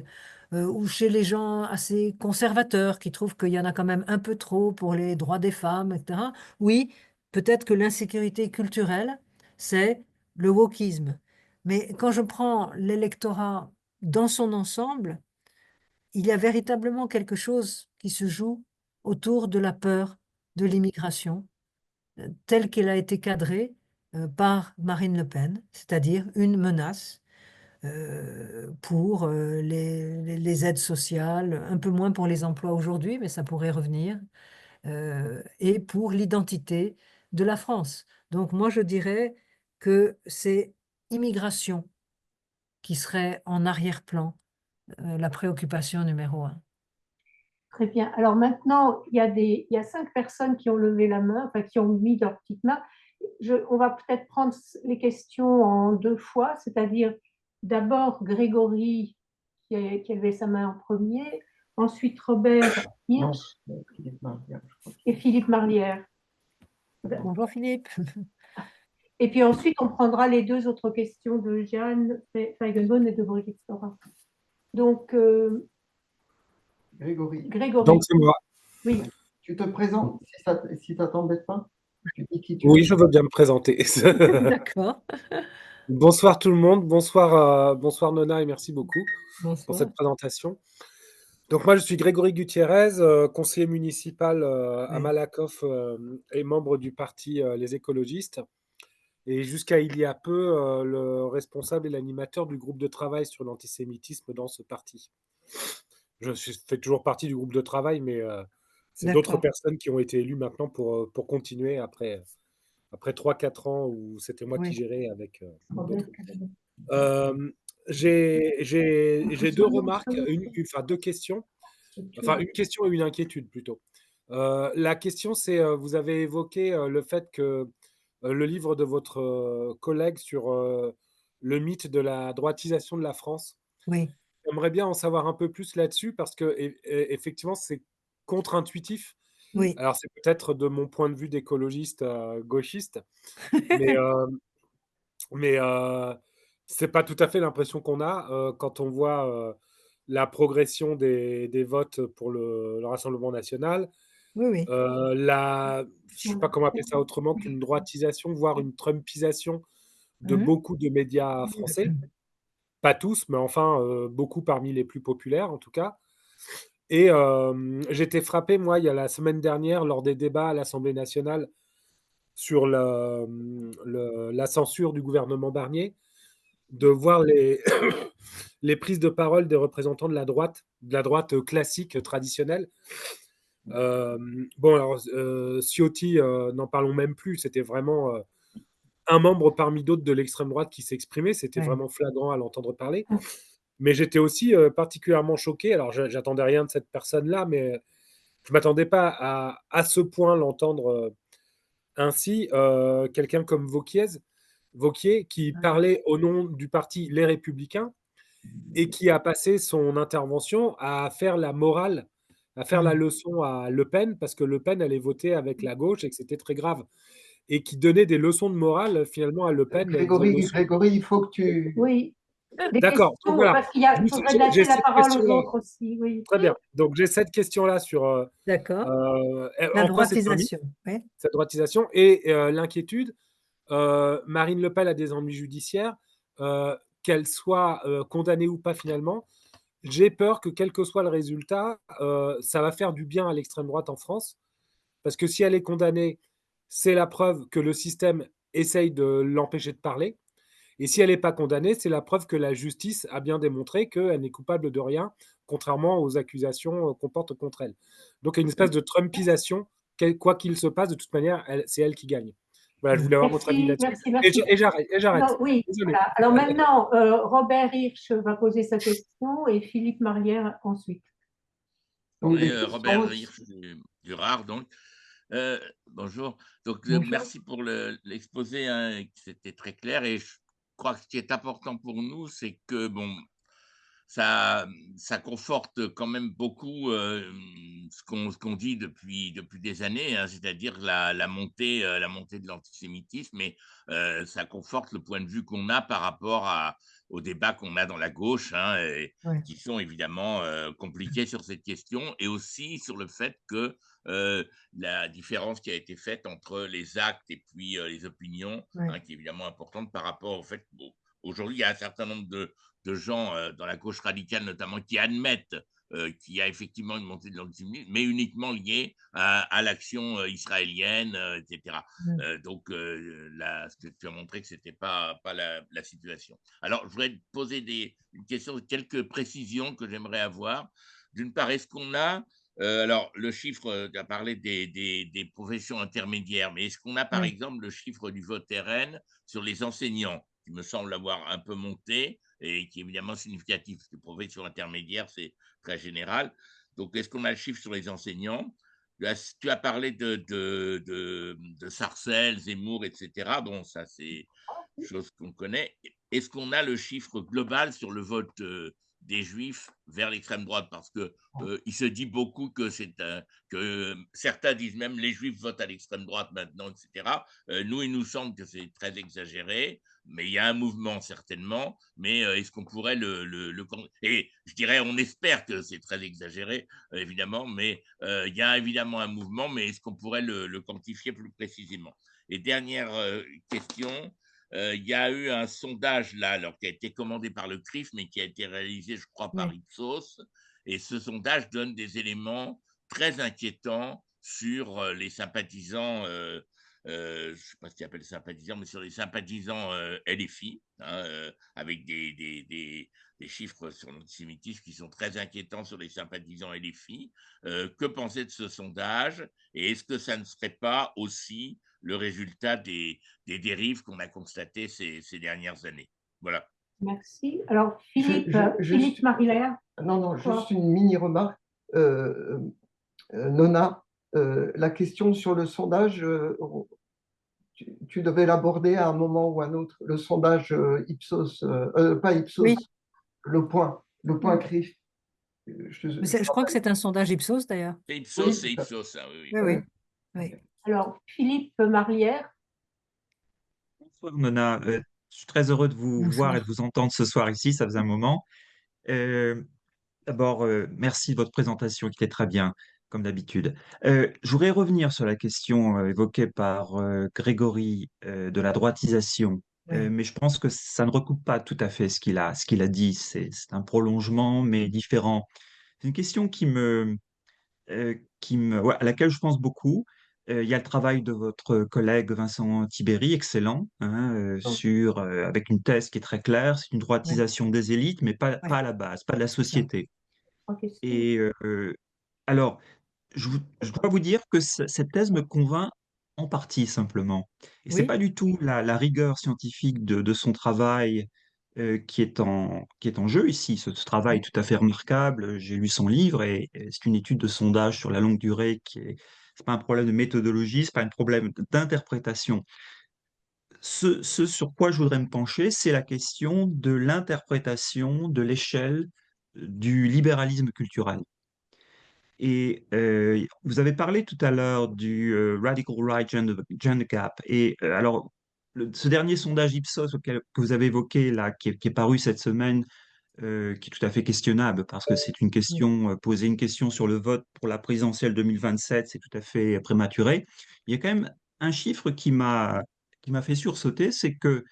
ou chez les gens assez conservateurs qui trouvent qu'il y en a quand même un peu trop pour les droits des femmes, etc. Oui, peut-être que l'insécurité culturelle, c'est le wokisme. Mais quand je prends l'électorat dans son ensemble, il y a véritablement quelque chose qui se joue autour de la peur de l'immigration, telle qu'elle a été cadrée par Marine Le Pen, c'est-à-dire une menace pour les aides sociales, un peu moins pour les emplois aujourd'hui, mais ça pourrait revenir, et pour l'identité de la France. Donc moi, je dirais que c'est immigration qui serait en arrière-plan, la préoccupation numéro un. Très bien. Alors maintenant, il y a 5 personnes qui ont levé la main, enfin qui ont mis leur petite main. On va peut-être prendre les questions en 2 fois, c'est-à-dire d'abord Grégory qui a levé sa main en premier, ensuite Robert Hirsch Philippe Marlière, je crois. et Philippe Marlière. Bonjour Philippe. Et puis ensuite, on prendra les 2 autres questions de Jeanne Feigenbaum et de Brigitte Stora. Donc, Grégory, Grégory, Donc, c'est moi. oui. tu te présentes si ça t'embête pas? Tu dis qui tu Oui, es. je veux bien me présenter. D'accord. Bonsoir tout le monde. Bonsoir Nona et merci beaucoup pour Bonsoir. cette présentation. Donc, moi, je suis Grégory Gutiérrez, conseiller municipal à Oui. Malakoff et membre du parti Les Écologistes. Et jusqu'à il y a peu, le responsable et l'animateur du groupe de travail sur l'antisémitisme dans ce parti. Fais toujours partie du groupe de travail, mais c'est d'autres D'accord. personnes qui ont été élues maintenant pour continuer après 3-4 ans où c'était moi qui Oui. gérais avec Robert. d'autres. J'ai deux remarques, enfin deux questions, enfin une question et une inquiétude plutôt. La question, c'est, vous avez évoqué le fait que le livre de votre collègue sur le mythe de la droitisation de la France. Oui. J'aimerais bien en savoir un peu plus là-dessus parce que effectivement, c'est contre-intuitif. Oui. Alors, c'est peut-être de mon point de vue d'écologiste gauchiste, mais c'est pas tout à fait l'impression qu'on a quand on voit la progression des votes pour le Rassemblement national. Oui, oui. Je sais pas comment appeler ça autrement qu'une droitisation, voire une trumpisation de Mhm. beaucoup de médias français. Pas tous, mais enfin beaucoup parmi les plus populaires en tout cas. Et j'étais frappé, moi, il y a la semaine dernière, lors des débats à l'Assemblée nationale sur la censure du gouvernement Barnier, de voir les prises de parole des représentants de la droite classique, traditionnelle. Bon, alors, Ciotti, n'en parlons même plus, c'était vraiment un membre parmi d'autres de l'extrême droite qui s'exprimait. C'était Ouais. vraiment flagrant à l'entendre parler. Ah. Mais j'étais aussi particulièrement choqué. Alors, j'attendais rien de cette personne-là, mais je m'attendais pas à ce point l'entendre ainsi. Quelqu'un comme Vauquier, qui parlait au nom du parti Les Républicains et qui a passé son intervention à faire la morale, à faire la leçon à Le Pen, parce que Le Pen allait voter avec la gauche et que c'était très grave. Et qui donnait des leçons de morale finalement à Le Pen, disant Grégory, il faut que tu... Oui, des D'accord, donc questions, voilà. parce qu'il faudrait J'ai laisser la cette parole aux question-là. autres aussi. Oui. Très bien. Donc j'ai cette question-là sur D'accord. La en quoi c'est un mythe, droitisation. Ouais. cette droitisation, et l'inquiétude. Marine Le Pen a des ennuis judiciaires, qu'elle soit condamnée ou pas finalement. J'ai peur que quel que soit le résultat, ça va faire du bien à l'extrême droite en France, parce que si elle est condamnée, c'est la preuve que le système essaye de l'empêcher de parler. Et si elle n'est pas condamnée, c'est la preuve que la justice a bien démontré qu'elle n'est coupable de rien, contrairement aux accusations qu'on porte contre elle. Donc il y a une espèce de Trumpisation, quoi qu'il se passe, de toute manière, c'est elle qui gagne. Voilà, je voulais avoir votre avis Merci, là-dessus. merci, merci. Et j'arrête. Alors, oui, Désolé. voilà. Alors maintenant, Robert Hirsch va poser sa question et Philippe Marière ensuite. Donc, Oui, des questions Robert aussi. Hirsch du Rare, donc. Bonjour. Donc, Bonjour. merci pour l'exposé, hein, c'était très clair. Et je crois que ce qui est important pour nous, c'est que, bon, ça conforte quand même beaucoup ce qu'on dit depuis des années, hein, c'est-à-dire la montée de l'antisémitisme, mais ça conforte le point de vue qu'on a par rapport aux débats qu'on a dans la gauche, hein, Ouais. qui sont évidemment compliqués sur cette question, et aussi sur le fait que la différence qui a été faite entre les actes et puis les opinions, Ouais. hein, qui est évidemment importante par rapport au fait que aujourd'hui, il y a un certain nombre de gens dans la gauche radicale notamment qui admettent qu'il y a effectivement une montée de l'antisémitisme, mais uniquement liée à l'action israélienne, etc. Donc, ce que tu as montré que ce n'était pas la situation. Alors, je voudrais te poser une question, quelques précisions que j'aimerais avoir. D'une part, est-ce qu'on a alors, le chiffre, tu as parlé des professions intermédiaires, mais est-ce qu'on a par exemple le chiffre du vote RN sur les enseignants, qui me semble avoir un peu monté et qui est évidemment significatif, parce que profession intermédiaire, c'est très général. Donc, est-ce qu'on a le chiffre sur les enseignants? Tu as parlé de Sarcelles, Zemmour, etc. Bon, ça, c'est des choses qu'on connaît. Est-ce qu'on a le chiffre global sur le vote des Juifs vers l'extrême droite? Parce que il se dit beaucoup que certains disent même les Juifs votent à l'extrême droite maintenant, etc. Nous, il nous semble que c'est très exagéré, mais il y a un mouvement certainement. Mais est-ce qu'on pourrait et je dirais, on espère que c'est très exagéré, évidemment, mais il y a évidemment un mouvement, mais est-ce qu'on pourrait le quantifier plus précisément? Et dernière question. Il y a eu un sondage là, alors, qui a été commandé par le CRIF, mais qui a été réalisé, je crois, par Ipsos. Et ce sondage donne des éléments très inquiétants sur les sympathisants, je ne sais pas ce qu'ils appellent sympathisants, mais sur les sympathisants LFI, hein, avec des chiffres sur l'antisémitisme qui sont très inquiétants sur les sympathisants LFI. Que penser de ce sondage? Et est-ce que ça ne serait pas aussi le résultat des dérives qu'on a constatées ces dernières années? Voilà. Merci. Alors, Philippe Juste- Marière. Non, juste une mini-remarque. Nona, la question sur le sondage, tu devais l'aborder à un moment ou à un autre. Le sondage Ipsos, pas Ipsos, Oui. le point CRIF. Je crois que c'est un sondage Ipsos d'ailleurs. C'est Ipsos, c'est Ipsos, hein, oui. Oui. Oui. Alors, Philippe Marière. Bonsoir Nona, je suis très heureux de vous voir et de vous entendre ce soir ici, ça faisait un moment. D'abord, merci de votre présentation qui était très bien, comme d'habitude. Je voudrais revenir sur la question évoquée par Grégory de la droitisation, mais je pense que ça ne recoupe pas tout à fait ce qu'il a dit. C'est un prolongement, mais différent. C'est une question à laquelle je pense beaucoup. Il y a le travail de votre collègue Vincent Tibéry, excellent, hein, avec une thèse qui est très claire. C'est une droitisation des élites, mais pas à la base, pas de la société. Et alors, je dois vous dire que cette thèse me convainc en partie simplement. Et c'est Oui, pas du tout la rigueur scientifique de son travail qui est en jeu ici. Ce travail est tout à fait remarquable. J'ai lu son livre et c'est une étude de sondage sur la longue durée qui est. C'est pas un problème de méthodologie, c'est pas un problème d'interprétation. Ce sur quoi je voudrais me pencher, c'est la question de l'interprétation de l'échelle du libéralisme culturel. Et vous avez parlé tout à l'heure du Radical Right Gender Gap. Et alors, ce dernier sondage Ipsos que vous avez évoqué, là, qui est paru cette semaine, qui est tout à fait questionnable parce que c'est une oui, question, poser une question sur le vote pour la présidentielle 2027, c'est tout à fait prématuré. Il y a quand même un chiffre qui m'a fait sursauter, c'est que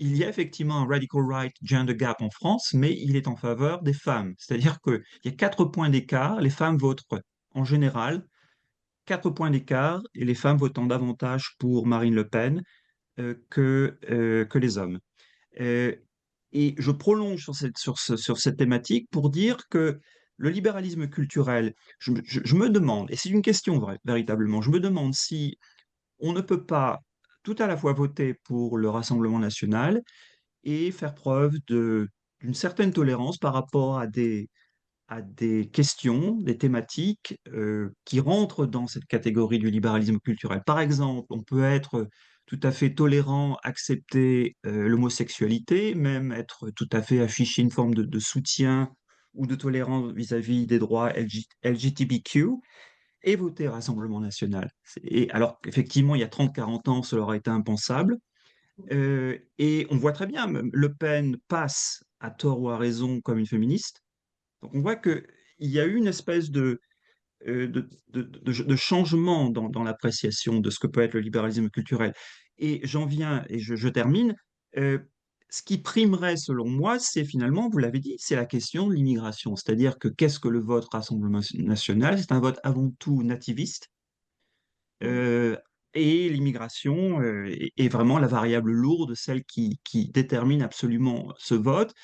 il y a effectivement un radical right gender gap en France, mais il est en faveur des femmes. C'est-à-dire qu'il y a 4 points d'écart, les femmes votent en général 4 points d'écart et les femmes votant davantage pour Marine Le Pen que les hommes. Euh, et je prolonge sur cette thématique pour dire que le libéralisme culturel, je me demande, et c'est une question véritablement, je me demande si on ne peut pas tout à la fois voter pour le Rassemblement national et faire preuve d'une certaine tolérance par rapport à des questions, des thématiques qui rentrent dans cette catégorie du libéralisme culturel. Par exemple, on peut être tout à fait tolérant, accepter l'homosexualité, même être tout à fait afficher une forme de soutien ou de tolérance vis-à-vis des droits LGBTQ et voter Rassemblement national. Et alors qu'effectivement, il y a 30-40 ans, cela aurait été impensable. Et on voit très bien, même Le Pen passe à tort ou à raison comme une féministe. Donc on voit qu'il y a eu une espèce de changement dans l'appréciation de ce que peut être le libéralisme culturel. Et j'en viens, et je termine, euh, ce qui primerait selon moi, c'est finalement, vous l'avez dit, c'est la question de l'immigration. C'est-à-dire que qu'est-ce que le vote Rassemblement national? C'est un vote avant tout nativiste. euh, et l'immigration est vraiment la variable lourde, celle qui détermine absolument ce vote.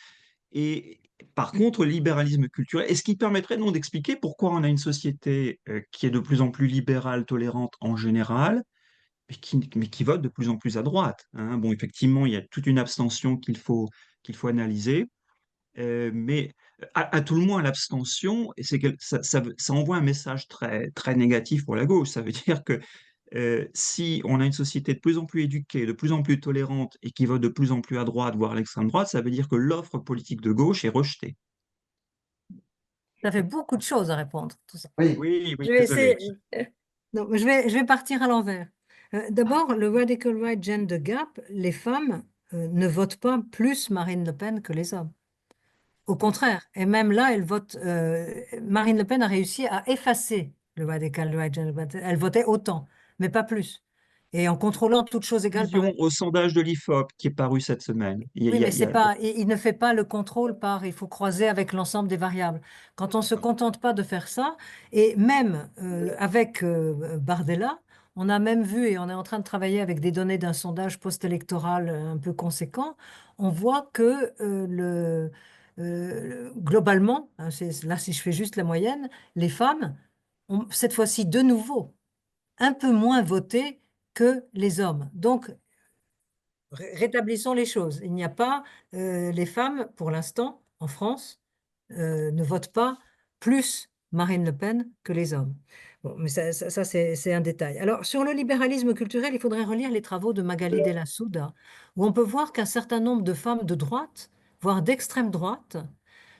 Et par contre, le libéralisme culturel, est-ce qui permettrait non d'expliquer pourquoi on a une société qui est de plus en plus libérale, tolérante en général, mais qui vote de plus en plus à droite, hein. Bon, effectivement, il y a toute une abstention qu'il faut analyser, mais à tout le moins, l'abstention, ça envoie un message très, très négatif pour la gauche. Ça veut dire que si on a une société de plus en plus éduquée, de plus en plus tolérante et qui vote de plus en plus à droite, voire à l'extrême droite, ça veut dire que l'offre politique de gauche est rejetée. ça fait beaucoup de choses à répondre, tout ça. Oui, Oui, Je oui, vais désolé. essayer. Non, je vais partir à l'envers. D'abord, le Radical Right Gender Gap, les femmes ne votent pas plus Marine Le Pen que les hommes. Au contraire, et même là, Marine Le Pen a réussi à effacer le Radical Right Gender Gap. Elle votait autant, mais pas plus. Et en contrôlant toutes choses égales par. Allusion au sondage de l'IFOP qui est paru cette semaine. Oui, mais Il y c'est a- pas, il ne fait pas le contrôle il faut croiser avec l'ensemble des variables. Quand on se contente pas de faire ça, et même avec Bardella, on a même vu, et on est en train de travailler avec des données d'un sondage post-électoral un peu conséquent, on voit que globalement, hein, là si je fais juste la moyenne, les femmes ont cette fois-ci de nouveau un peu moins voté que les hommes. Donc, rétablissons les choses. Il n'y a pas, les femmes, pour l'instant, en France, ne votent pas plus Marine Le Pen que les hommes. Bon, mais ça, c'est un détail. Alors, sur le libéralisme culturel, il faudrait relire les travaux de Magali Della Souda, où on peut voir qu'un certain nombre de femmes de droite, voire d'extrême droite,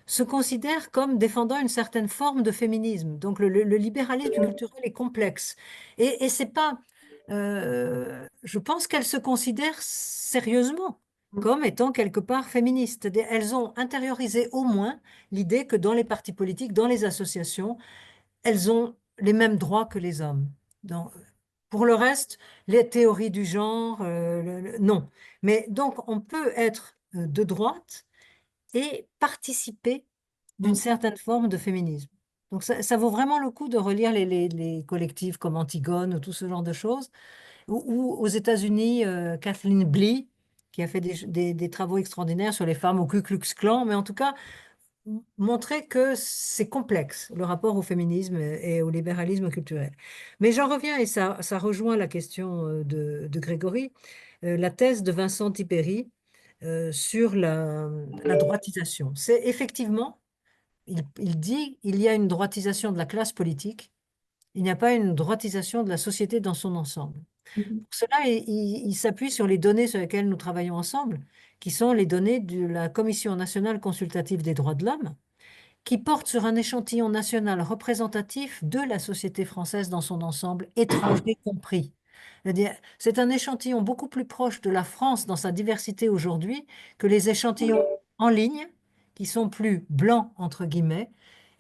se considèrent comme défendant une certaine forme de féminisme. Donc le libéralisme culturel est complexe. Et c'est pas, je pense qu'elles se considèrent sérieusement comme étant quelque part féministes. C'est-à-dire, elles ont intériorisé au moins l'idée que dans les partis politiques, dans les associations, elles ont les mêmes droits que les hommes. Pour le reste, les théories du genre, non. Mais donc, on peut être de droite et participer d'une certaine forme de féminisme. Donc ça vaut vraiment le coup de relire les collectifs comme Antigone ou tout ce genre de choses. Ou aux États-Unis, Kathleen Blee, qui a fait des travaux extraordinaires sur les femmes au Ku Klux Klan. Mais en tout cas, montrer que c'est complexe, le rapport au féminisme et au libéralisme culturel. Mais j'en reviens, et ça rejoint la question de Grégory, la thèse de Vincent Tiperi sur la droitisation. C'est effectivement, il dit, il y a une droitisation de la classe politique, il n'y a pas une droitisation de la société dans son ensemble. Pour cela, il s'appuie sur les données sur lesquelles nous travaillons ensemble, qui sont les données de la Commission nationale consultative des droits de l'homme, qui porte sur un échantillon national représentatif de la société française dans son ensemble, étranger compris. C'est-à-dire, c'est un échantillon beaucoup plus proche de la France dans sa diversité aujourd'hui que les échantillons en ligne, qui sont plus blancs, entre guillemets,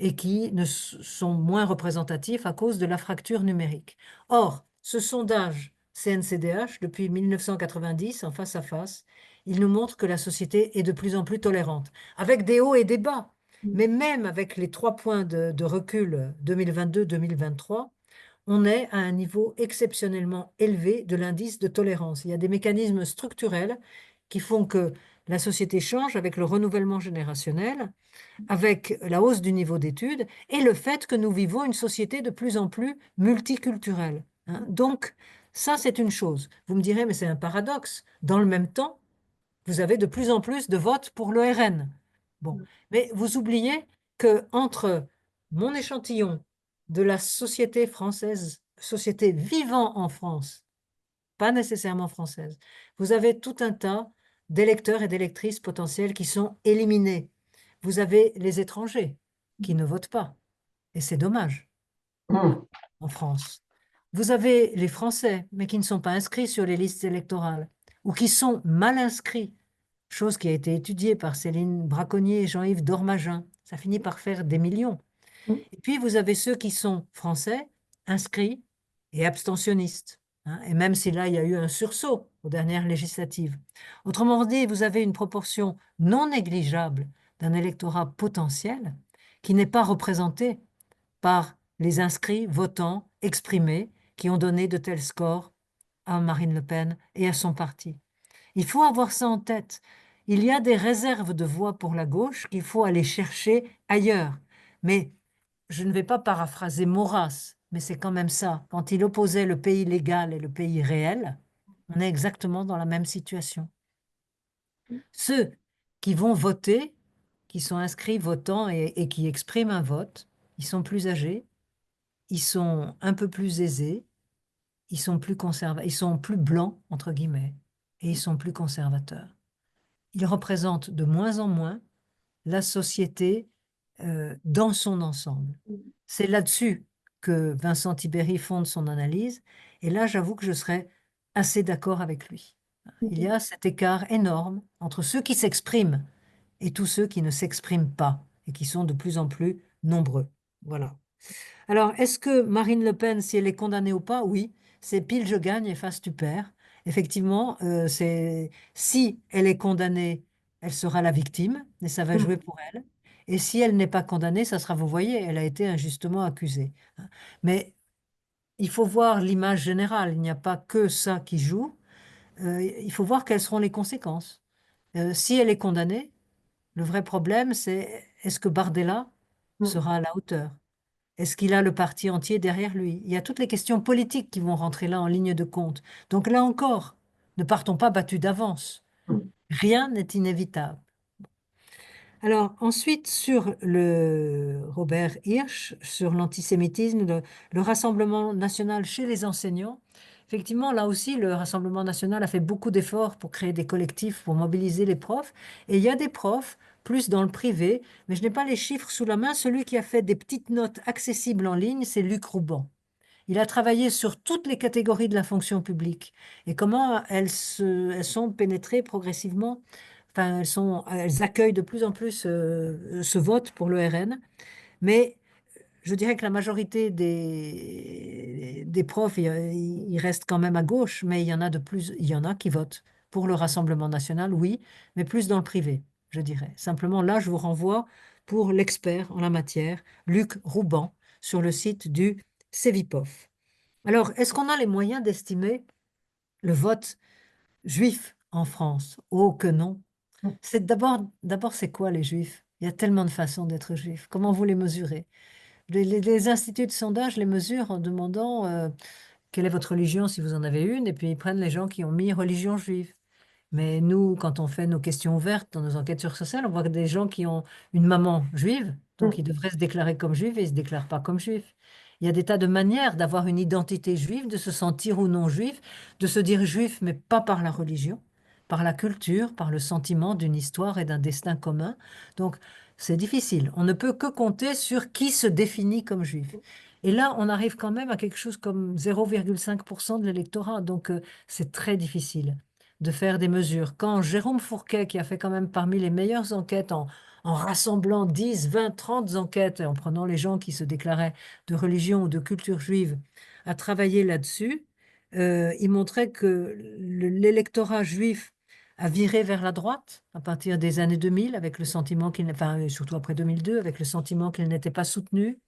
et qui sont moins représentatifs à cause de la fracture numérique. Or, ce sondage CNCDH, depuis 1990, en face à face, il nous montre que la société est de plus en plus tolérante, avec des hauts et des bas. Mais même avec les 3 points de recul 2022-2023, on est à un niveau exceptionnellement élevé de l'indice de tolérance. Il y a des mécanismes structurels qui font que la société change avec le renouvellement générationnel, avec la hausse du niveau d'études et le fait que nous vivons une société de plus en plus multiculturelle, hein. Donc, ça, c'est une chose. Vous me direz, mais c'est un paradoxe. Dans le même temps, vous avez de plus en plus de votes pour le RN. Bon, mais vous oubliez que entre mon échantillon de la société française, société vivant en France, pas nécessairement française, vous avez tout un tas d'électeurs et d'électrices potentiels qui sont éliminés. Vous avez les étrangers qui ne votent pas, et c'est dommage en France. Vous avez les Français, mais qui ne sont pas inscrits sur les listes électorales, ou qui sont mal inscrits, chose qui a été étudiée par Céline Braconnier et Jean-Yves Dormagin. Ça finit par faire des millions. Et puis, vous avez ceux qui sont français, inscrits et abstentionnistes, hein. Et même si là, il y a eu un sursaut aux dernières législatives. Autrement dit, vous avez une proportion non négligeable d'un électorat potentiel qui n'est pas représenté par les inscrits votants exprimés qui ont donné de tels scores à Marine Le Pen et à son parti. Il faut avoir ça en tête. Il y a des réserves de voix pour la gauche qu'il faut aller chercher ailleurs. Mais je ne vais pas paraphraser Maurras, mais c'est quand même ça. Quand il opposait le pays légal et le pays réel, on est exactement dans la même situation. Ceux qui vont voter, qui sont inscrits votants et qui expriment un vote, ils sont plus âgés, ils sont un peu plus aisés, ils sont plus blancs, entre guillemets, et ils sont plus conservateurs. Ils représentent de moins en moins la société dans son ensemble. C'est là-dessus que Vincent Tiberi fonde son analyse, et là, j'avoue que je serais assez d'accord avec lui. Il y a cet écart énorme entre ceux qui s'expriment et tous ceux qui ne s'expriment pas, et qui sont de plus en plus nombreux. Voilà. Alors, est-ce que Marine Le Pen, si elle est condamnée ou pas? Oui, c'est pile je gagne et face tu perds. Effectivement, si elle est condamnée, elle sera la victime et ça va jouer pour elle. Et si elle n'est pas condamnée, ça sera, vous voyez, elle a été injustement accusée. Mais il faut voir l'image générale. Il n'y a pas que ça qui joue. Il faut voir quelles seront les conséquences. Si elle est condamnée, le vrai problème, c'est est-ce que Bardella sera à la hauteur? Est-ce qu'il a le parti entier derrière lui? Il y a toutes les questions politiques qui vont rentrer là en ligne de compte. Donc là encore, ne partons pas battus d'avance. Rien n'est inévitable. Alors ensuite, sur le Robert Hirsch, sur l'antisémitisme, le Rassemblement national chez les enseignants, effectivement, là aussi, le Rassemblement national a fait beaucoup d'efforts pour créer des collectifs, pour mobiliser les profs. Et il y a des profs, plus dans le privé, mais je n'ai pas les chiffres sous la main. Celui qui a fait des petites notes accessibles en ligne, c'est Luc Rouban. Il a travaillé sur toutes les catégories de la fonction publique et comment elles sont pénétrées progressivement. Enfin, elles accueillent de plus en plus ce vote pour le RN. Mais je dirais que la majorité des profs, ils restent quand même à gauche, mais il y en a qui votent pour le Rassemblement national, oui, mais plus dans le privé, je dirais. Simplement, là, je vous renvoie pour l'expert en la matière, Luc Rouban, sur le site du Cevipof. Alors, est-ce qu'on a les moyens d'estimer le vote juif en France? Oh que non. C'est d'abord, c'est quoi les juifs? Il y a tellement de façons d'être juif. Comment vous les mesurez? Les instituts de sondage les mesurent en demandant quelle est votre religion si vous en avez une, et puis ils prennent les gens qui ont mis religion juive. Mais nous, quand on fait nos questions ouvertes dans nos enquêtes sur social, on voit que des gens qui ont une maman juive, donc ils devraient se déclarer comme juifs et ils ne se déclarent pas comme juifs. Il y a des tas de manières d'avoir une identité juive, de se sentir ou non juif, de se dire juif, mais pas par la religion, par la culture, par le sentiment d'une histoire et d'un destin commun. Donc, c'est difficile. On ne peut que compter sur qui se définit comme juif. Et là, on arrive quand même à quelque chose comme 0,5% de l'électorat. Donc, c'est très difficile de faire des mesures. Quand Jérôme Fourquet, qui a fait quand même parmi les meilleures enquêtes en rassemblant 10, 20, 30 enquêtes, et en prenant les gens qui se déclaraient de religion ou de culture juive, a travaillé là-dessus, il montrait que l'électorat juif a viré vers la droite à partir des années 2000, avec le sentiment qu'il, enfin, surtout après 2002, avec le sentiment qu'il n'était pas soutenu.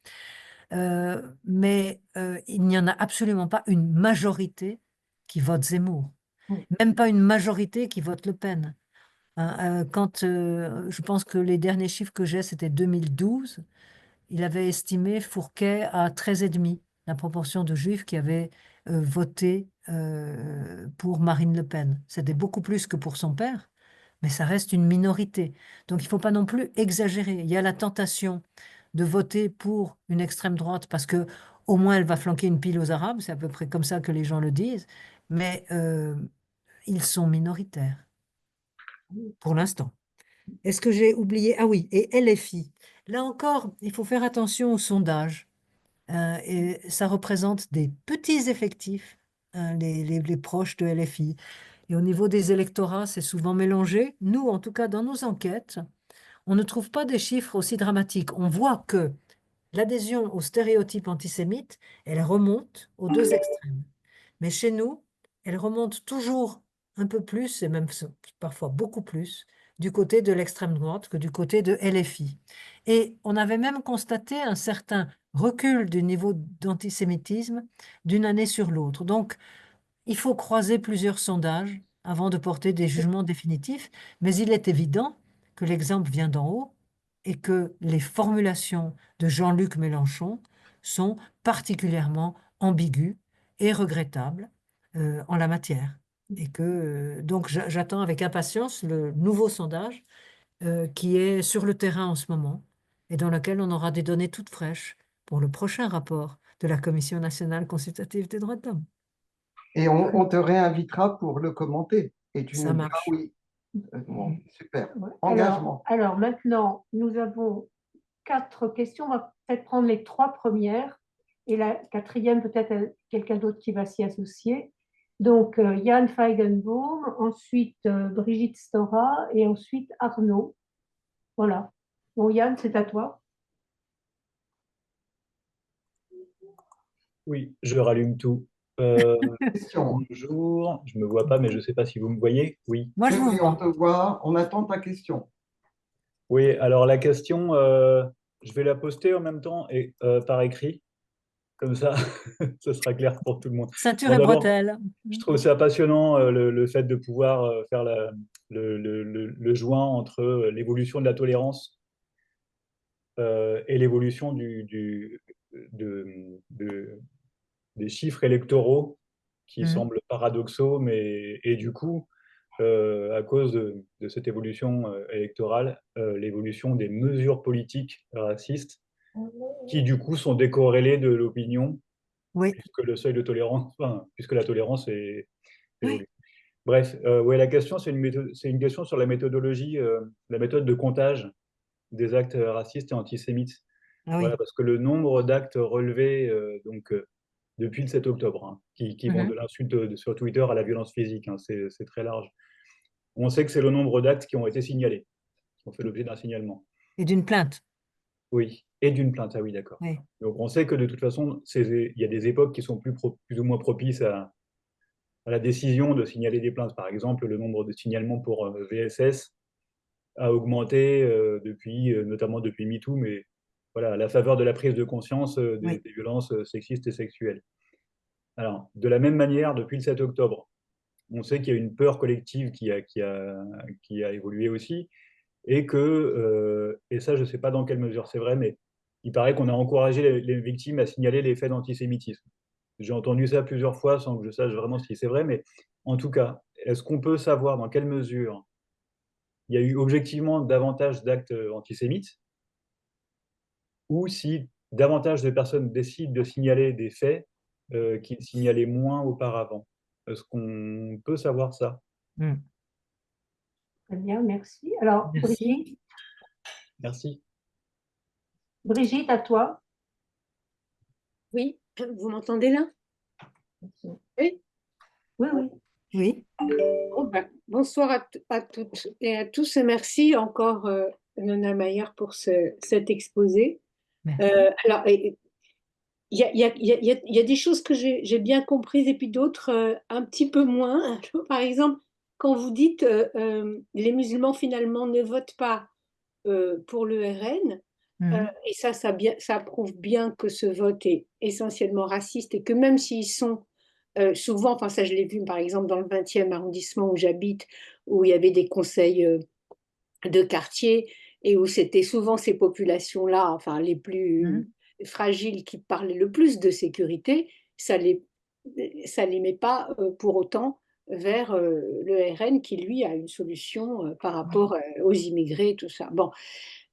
Mais il n'y en a absolument pas une majorité qui vote Zemmour. Même pas une majorité qui vote Le Pen. Hein, je pense que les derniers chiffres que j'ai, c'était 2012, il avait estimé Fourquet à 13,5, la proportion de juifs qui avaient voté pour Marine Le Pen. C'était beaucoup plus que pour son père, mais ça reste une minorité. Donc il ne faut pas non plus exagérer. Il y a la tentation de voter pour une extrême droite parce que au moins elle va flanquer une pile aux Arabes, c'est à peu près comme ça que les gens le disent, mais ils sont minoritaires pour l'instant. Est-ce que j'ai oublié? Ah oui, et LFI. Là encore, il faut faire attention aux sondages. Et ça représente des petits effectifs, hein, les proches de LFI. Et au niveau des électorats, c'est souvent mélangé. Nous, en tout cas, dans nos enquêtes, on ne trouve pas des chiffres aussi dramatiques. On voit que l'adhésion aux stéréotypes antisémites, elle remonte aux deux extrêmes. Mais chez nous, elle remonte toujours un peu plus, et même parfois beaucoup plus, du côté de l'extrême droite que du côté de LFI. Et on avait même constaté un certain recul du niveau d'antisémitisme d'une année sur l'autre. Donc, il faut croiser plusieurs sondages avant de porter des jugements définitifs, mais il est évident que l'exemple vient d'en haut et que les formulations de Jean-Luc Mélenchon sont particulièrement ambiguës et regrettables en la matière. Et que donc j'attends avec impatience le nouveau sondage qui est sur le terrain en ce moment et dans lequel on aura des données toutes fraîches pour le prochain rapport de la Commission nationale consultative des droits de l'homme. Et on te réinvitera pour le commenter. Et tu Ça nous diras marche. oui. Bon, super. Ouais. Engagement. Alors maintenant, nous avons 4 questions. On va peut-être prendre les 3 premières et la quatrième, peut-être quelqu'un d'autre qui va s'y associer. Donc, Yann Feigenbaum, ensuite Brigitte Stora et ensuite Arnaud. Voilà. Bon, Yann, c'est à toi. Oui, je rallume tout. Question. Bonjour, je me vois pas, mais je ne sais pas si vous me voyez. Oui. Moi, je vous Oui, on vois. te voit. On attend ta question. Oui, alors la question, je vais la poster en même temps et par écrit, comme ça, ce sera clair pour tout le monde. Ceinture Bon, et d'abord, bretelles. je trouve ça passionnant le fait de pouvoir faire le joint entre l'évolution de la tolérance et l'évolution des chiffres électoraux qui Mhm. semblent paradoxaux, mais et du coup, à cause de cette évolution électorale, l'évolution des mesures politiques racistes, qui du coup sont décorrélées de l'opinion, Oui. puisque le seuil de tolérance, enfin, puisque la tolérance est Oui. évolue. Bref, ouais, la question, c'est une question sur la méthodologie, la méthode de comptage des actes racistes et antisémites. Ah Voilà, oui. parce que le nombre d'actes relevés depuis le 7 octobre, hein, qui vont de Mhm. l'insulte sur Twitter à la violence physique, hein, c'est très large. On sait que c'est le nombre d'actes qui ont été signalés, qui ont fait l'objet d'un signalement. Et d'une plainte. Oui, et d'une plainte, ah oui, d'accord. Oui. Donc on sait que de toute façon, il y a des époques qui sont plus ou moins propices à la décision de signaler des plaintes. Par exemple, le nombre de signalements pour VSS a augmenté notamment depuis MeToo, mais voilà, à la faveur de la prise de conscience Oui. des violences sexistes et sexuelles. Alors, de la même manière, depuis le 7 octobre, on sait qu'il y a une peur collective qui a évolué aussi, et et ça, je ne sais pas dans quelle mesure c'est vrai, mais il paraît qu'on a encouragé les victimes à signaler les faits d'antisémitisme. J'ai entendu ça plusieurs fois sans que je sache vraiment si c'est vrai, mais en tout cas, est-ce qu'on peut savoir dans quelle mesure il y a eu objectivement davantage d'actes antisémites, ou si davantage de personnes décident de signaler des faits qu'ils signalaient moins auparavant? Est-ce qu'on peut savoir ça? Très bien, merci. Alors, Merci. Merci. Brigitte, à toi. Oui, vous m'entendez là? Oui. Oui, oui. Oui. Oh, ben, bonsoir à toutes et à tous et merci encore Nona Mayer pour cet exposé. Alors, il y a des choses que j'ai bien comprises et puis d'autres un petit peu moins. Par exemple, quand vous dites les musulmans finalement ne votent pas pour le RN, et ça prouve bien que ce vote est essentiellement raciste et que même s'ils sont souvent, enfin ça je l'ai vu par exemple dans le 20e arrondissement où j'habite, où il y avait des conseils de quartier et où c'était souvent ces populations-là, enfin les plus fragiles qui parlaient le plus de sécurité, ça les met pas pour autant vers le RN qui lui a une solution par rapport aux immigrés et tout ça. Bon,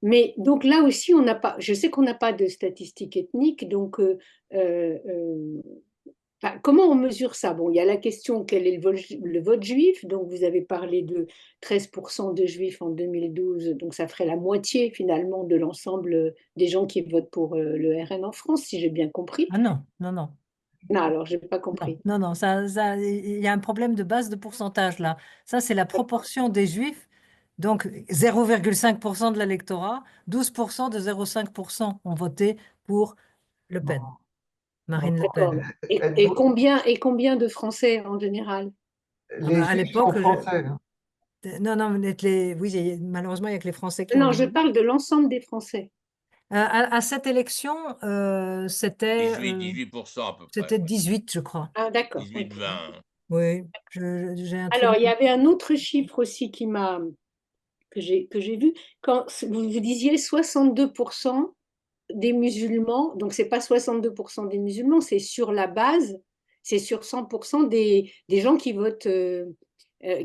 mais donc là aussi on n'a pas, je sais qu'on n'a pas de statistiques ethniques, donc enfin, comment on mesure ça? Bon, il y a la question quel est le vote juif. Donc, vous avez parlé de 13% de juifs en 2012. Donc, ça ferait la moitié finalement de l'ensemble des gens qui votent pour le RN en France, si j'ai bien compris. Ah non, non, non. Non, alors, je n'ai pas compris. Non, non, il y a un problème de base de pourcentage là. Ça, c'est la proportion des juifs. Donc, 0,5% de l'électorat, 12% de 0,5% ont voté pour Le Pen, Marine Le D'accord. Pen. Et combien de Français en général? Ah Les bah, à juifs sont l'époque, français. Hein. non, non, oui, malheureusement, il n'y a que les Français qui ont Non, je voté. parle de l'ensemble des Français. À cette élection, c'était 18% à peu près. c'était 18, je crois. Ah, d'accord. 18-20. Oui, j'ai un trou de Alors, il y mémoire. avait un autre chiffre aussi que j'ai vu. Quand vous disiez 62% des musulmans, donc c'est pas 62% des musulmans, c'est sur la base, c'est sur 100% des gens qui votent,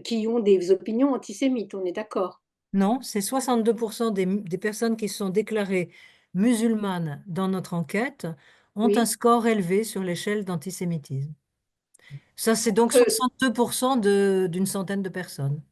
qui ont des opinions antisémites, on est d'accord? Non, c'est 62% des personnes qui se sont déclarées musulmanes dans notre enquête ont un Oui. score élevé sur l'échelle d'antisémitisme. Ça, c'est donc Contre, 62% d'une centaine de personnes.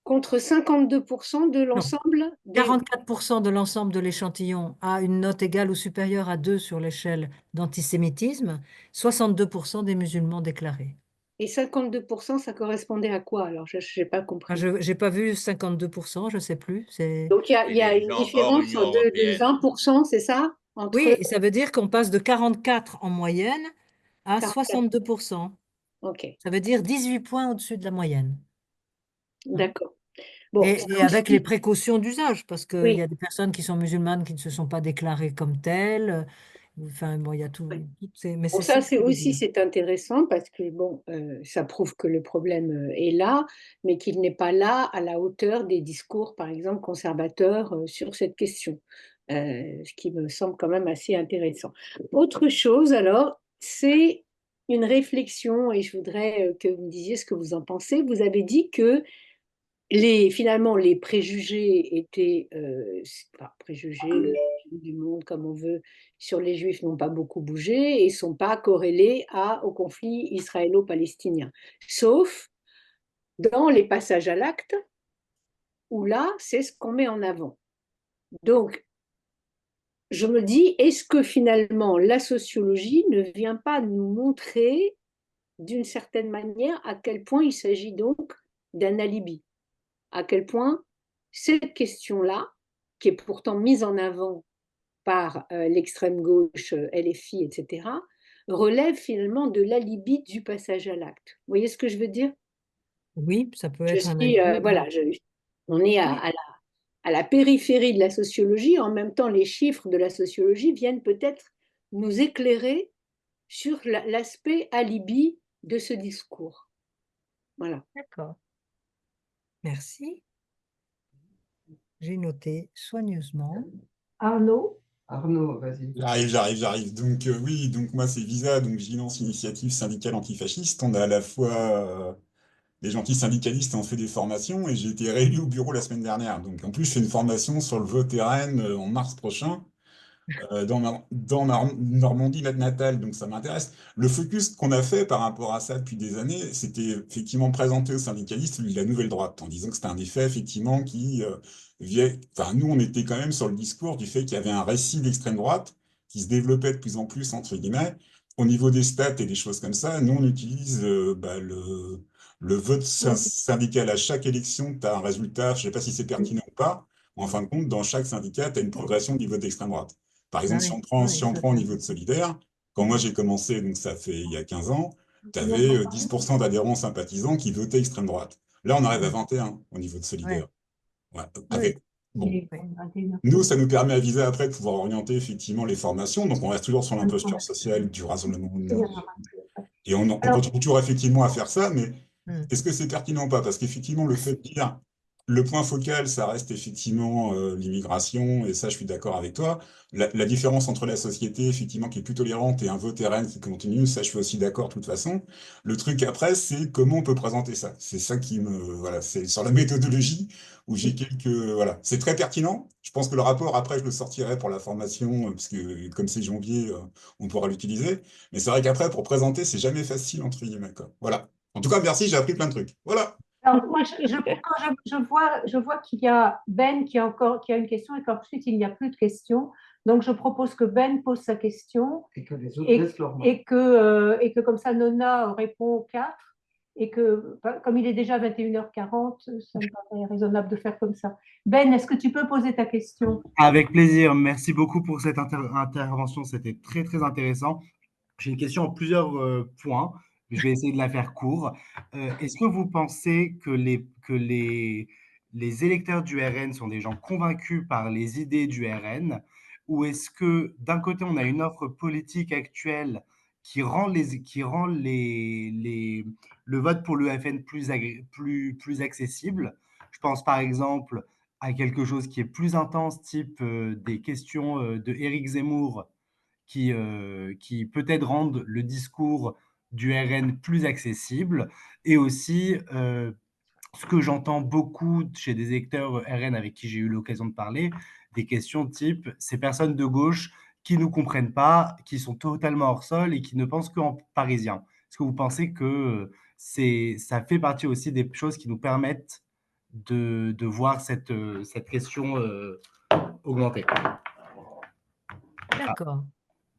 contre 52% de Non, l'ensemble des... 44% de l'ensemble de l'échantillon a une note égale ou supérieure à 2 sur l'échelle d'antisémitisme, 62% des musulmans déclarés. Et 52%, ça correspondait à quoi? Alors, je n'ai pas Ah, compris. je n'ai pas vu 52%, je ne sais plus. Donc, il y a, C'est il y a les une gens hors différence Union de européenne. 20%, c'est ça? Oui, Entre et ça veut dire qu'on passe de 44 en moyenne à 44. 62%. OK, Ça veut dire 18 points au-dessus de la moyenne. Hein. d'accord. Bon, ça Et avec les aussi, précautions d'usage, parce qu'il y oui. a des personnes qui sont musulmanes qui ne se sont pas déclarées comme telles. Enfin, bon, il y a tout. Oui. Mais Bon, c'est ça ça, que je c'est voulais aussi dire. c'est intéressant parce que bon, ça prouve que le problème est là, mais qu'il n'est pas là à la hauteur des discours, par exemple, conservateurs sur cette question, ce qui me semble quand même assez intéressant. Autre chose, alors, c'est une réflexion, et je voudrais que vous me disiez ce que vous en pensez. Vous avez dit que finalement, les préjugés étaient, enfin, préjugés du monde comme on veut sur les Juifs n'ont pas beaucoup bougé et ne sont pas corrélés au conflit israélo-palestinien. Sauf dans les passages à l'acte, où là, c'est ce qu'on met en avant. Donc, je me dis, est-ce que finalement la sociologie ne vient pas nous montrer d'une certaine manière à quel point il s'agit donc d'un alibi? À quel point cette question-là, qui est pourtant mise en avant par l'extrême gauche, LFI, etc., relève finalement de l'alibi du passage à l'acte. Vous voyez ce que je veux dire? Oui, ça peut Je être un suis, alibi. voilà, on est à la périphérie de la sociologie. En même temps, les chiffres de la sociologie viennent peut-être nous éclairer sur l'aspect alibi de ce discours. Voilà. D'accord. Merci. J'ai noté soigneusement. Arnaud? Arnaud, vas-y. J'arrive. Donc oui, donc moi c'est Visa, donc Vigilance Initiative Syndicale Antifasciste. On a à la fois des gentils syndicalistes et on fait des formations et j'ai été réélu au bureau la semaine dernière. Donc en plus je fais une formation sur le vote RN en mars prochain dans ma Normandie natale, donc ça m'intéresse. Le focus qu'on a fait par rapport à ça depuis des années, c'était effectivement présenter aux syndicalistes la nouvelle droite, en disant que c'était un effet effectivement enfin nous on était quand même sur le discours du fait qu'il y avait un récit d'extrême droite qui se développait de plus en plus entre guillemets. Au niveau des stats et des choses comme ça, nous on utilise le vote syndical à chaque élection, tu as un résultat, je ne sais pas si c'est pertinent ou pas, en fin de compte, dans chaque syndicat, tu as une progression du vote d'extrême droite. Par Ah exemple, si oui, on prend, oui, si on ça prend au fait. niveau de Solidaire, quand moi j'ai commencé, donc ça fait il y a 15 ans, tu avais 10% d'adhérents sympathisants qui votaient extrême droite. Là, on arrive à 21 au niveau de Ouais, Solidaire. Ouais, oui, bon, oui. 21%. nous, ça nous permet à Visa après de pouvoir orienter effectivement les formations. Donc, on reste toujours sur l'imposture sociale du Rassemblement national. Et on Alors, continue toujours effectivement à faire ça, mais Hmm. est-ce que c'est pertinent ou pas? Parce qu'effectivement, le fait de dire le point focal, ça reste effectivement l'immigration, et ça, je suis d'accord avec toi. La différence entre la société, effectivement, qui est plus tolérante et un vote RN qui continue, ça, je suis aussi d'accord de toute façon. Le truc après, c'est comment on peut présenter ça. C'est ça qui me... Voilà, c'est sur la méthodologie où j'ai quelques... Voilà, c'est très pertinent. Je pense que le rapport, après, je le sortirai pour la formation, parce que comme c'est janvier, on pourra l'utiliser. Mais c'est vrai qu'après, pour présenter, c'est jamais facile, entre guillemets, quoi. Voilà. En tout cas, merci, j'ai appris plein de trucs. Voilà. alors, moi, quand je vois qu'il y a Ben qui a une question et qu'ensuite il n'y a plus de questions. Donc, je propose que Ben pose sa question Et que les autres laissent leur main. et que comme ça, Nona répond aux quatre. Et que, comme il est déjà 21h40, ça me paraît raisonnable de faire comme ça. Ben, est-ce que tu peux poser ta question? Avec plaisir. Merci beaucoup pour cette intervention. C'était très, très intéressant. J'ai une question en plusieurs points. Je vais essayer de la faire court. Est-ce que vous pensez que les électeurs du RN sont des gens convaincus par les idées du RN, ou est-ce que d'un côté, on a une offre politique actuelle qui rend le vote pour le FN plus accessible? Je pense par exemple à quelque chose qui est plus intense, type des questions de Éric Zemmour qui peut-être rendent le discours du RN plus accessible. Et aussi, ce que j'entends beaucoup chez des électeurs RN avec qui j'ai eu l'occasion de parler, des questions type ces personnes de gauche qui ne nous comprennent pas, qui sont totalement hors sol et qui ne pensent qu'en parisien. Est-ce que vous pensez que ça fait partie aussi des choses qui nous permettent de voir cette question augmenter? D'accord.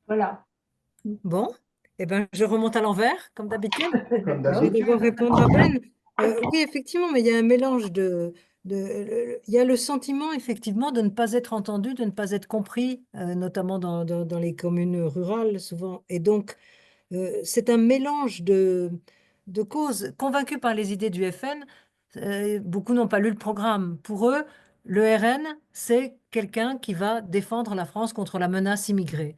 Voilà. Bon, eh ben, je remonte à l'envers, comme d'habitude. Comme Je vais d'abord d'habitude. répondre à Ben. Oui, effectivement, mais il y a un mélange il y a le sentiment, effectivement, de ne pas être entendu, de ne pas être compris, notamment dans les communes rurales, souvent. Et donc, c'est un mélange de causes. Convaincus par les idées du FN, beaucoup n'ont pas lu le programme. Pour eux, le RN, c'est quelqu'un qui va défendre la France contre la menace immigrée.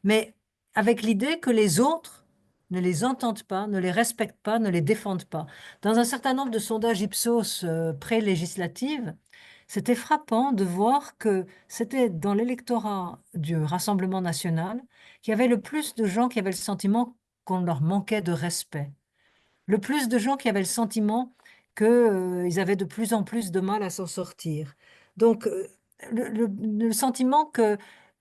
Mais avec l'idée que les autres ne les entendent pas, ne les respectent pas, ne les défendent pas. Dans un certain nombre de sondages Ipsos pré-législatives, c'était frappant de voir que c'était dans l'électorat du Rassemblement national qu'il y avait le plus de gens qui avaient le sentiment qu'on leur manquait de respect. Le plus de gens qui avaient le sentiment qu'ils avaient de plus en plus de mal à s'en sortir. Donc, le sentiment que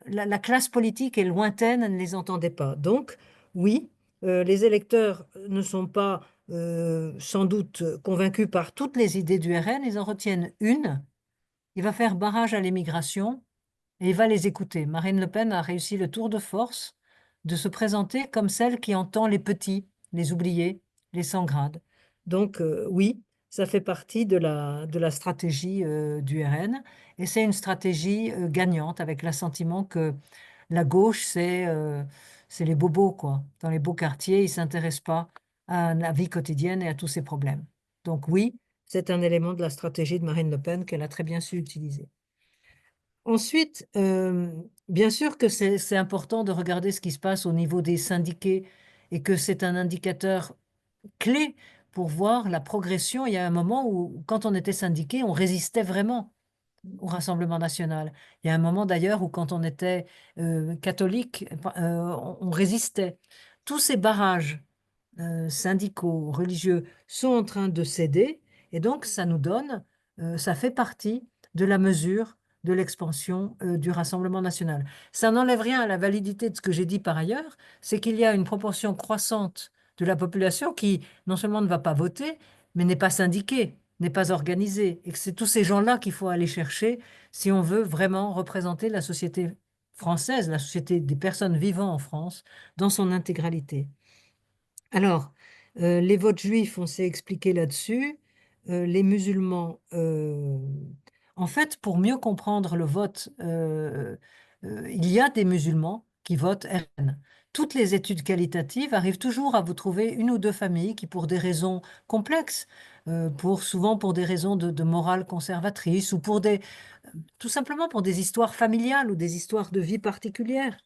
la classe politique est lointaine, elle ne les entendait pas. Donc, oui, les électeurs ne sont pas sans doute convaincus par toutes les idées du RN, ils en retiennent une. Il va faire barrage à l'immigration et il va les écouter. Marine Le Pen a réussi le tour de force de se présenter comme celle qui entend les petits, les oubliés, les sans grade. Donc oui, ça fait partie de la stratégie du RN et c'est une stratégie gagnante avec l'assentiment que la gauche, c'est les bobos, quoi. Dans les beaux quartiers, ils ne s'intéressent pas à la vie quotidienne et à tous ces problèmes. Donc oui, c'est un élément de la stratégie de Marine Le Pen qu'elle a très bien su utiliser. Ensuite, bien sûr que c'est important de regarder ce qui se passe au niveau des syndiqués et que c'est un indicateur clé pour voir la progression. Il y a un moment où, quand on était syndiqué, on résistait vraiment. au Rassemblement national. Il y a un moment d'ailleurs où quand on était catholique, on résistait. Tous ces barrages syndicaux, religieux sont en train de céder et donc ça nous donne, ça fait partie de la mesure de l'expansion du Rassemblement national. Ça n'enlève rien à la validité de ce que j'ai dit par ailleurs, c'est qu'il y a une proportion croissante de la population qui non seulement ne va pas voter, mais n'est pas syndiquée, n'est pas organisée, et que c'est tous ces gens-là qu'il faut aller chercher si on veut vraiment représenter la société française, la société des personnes vivant en France dans son intégralité. Alors, les votes juifs, on s'est expliqué là-dessus. Les musulmans, en fait, pour mieux comprendre le vote, il y a des musulmans qui votent RN. Toutes les études qualitatives arrivent toujours à vous trouver une ou deux familles qui, pour des raisons complexes, souvent pour des raisons de morale conservatrice ou tout simplement pour des histoires familiales ou des histoires de vie particulières,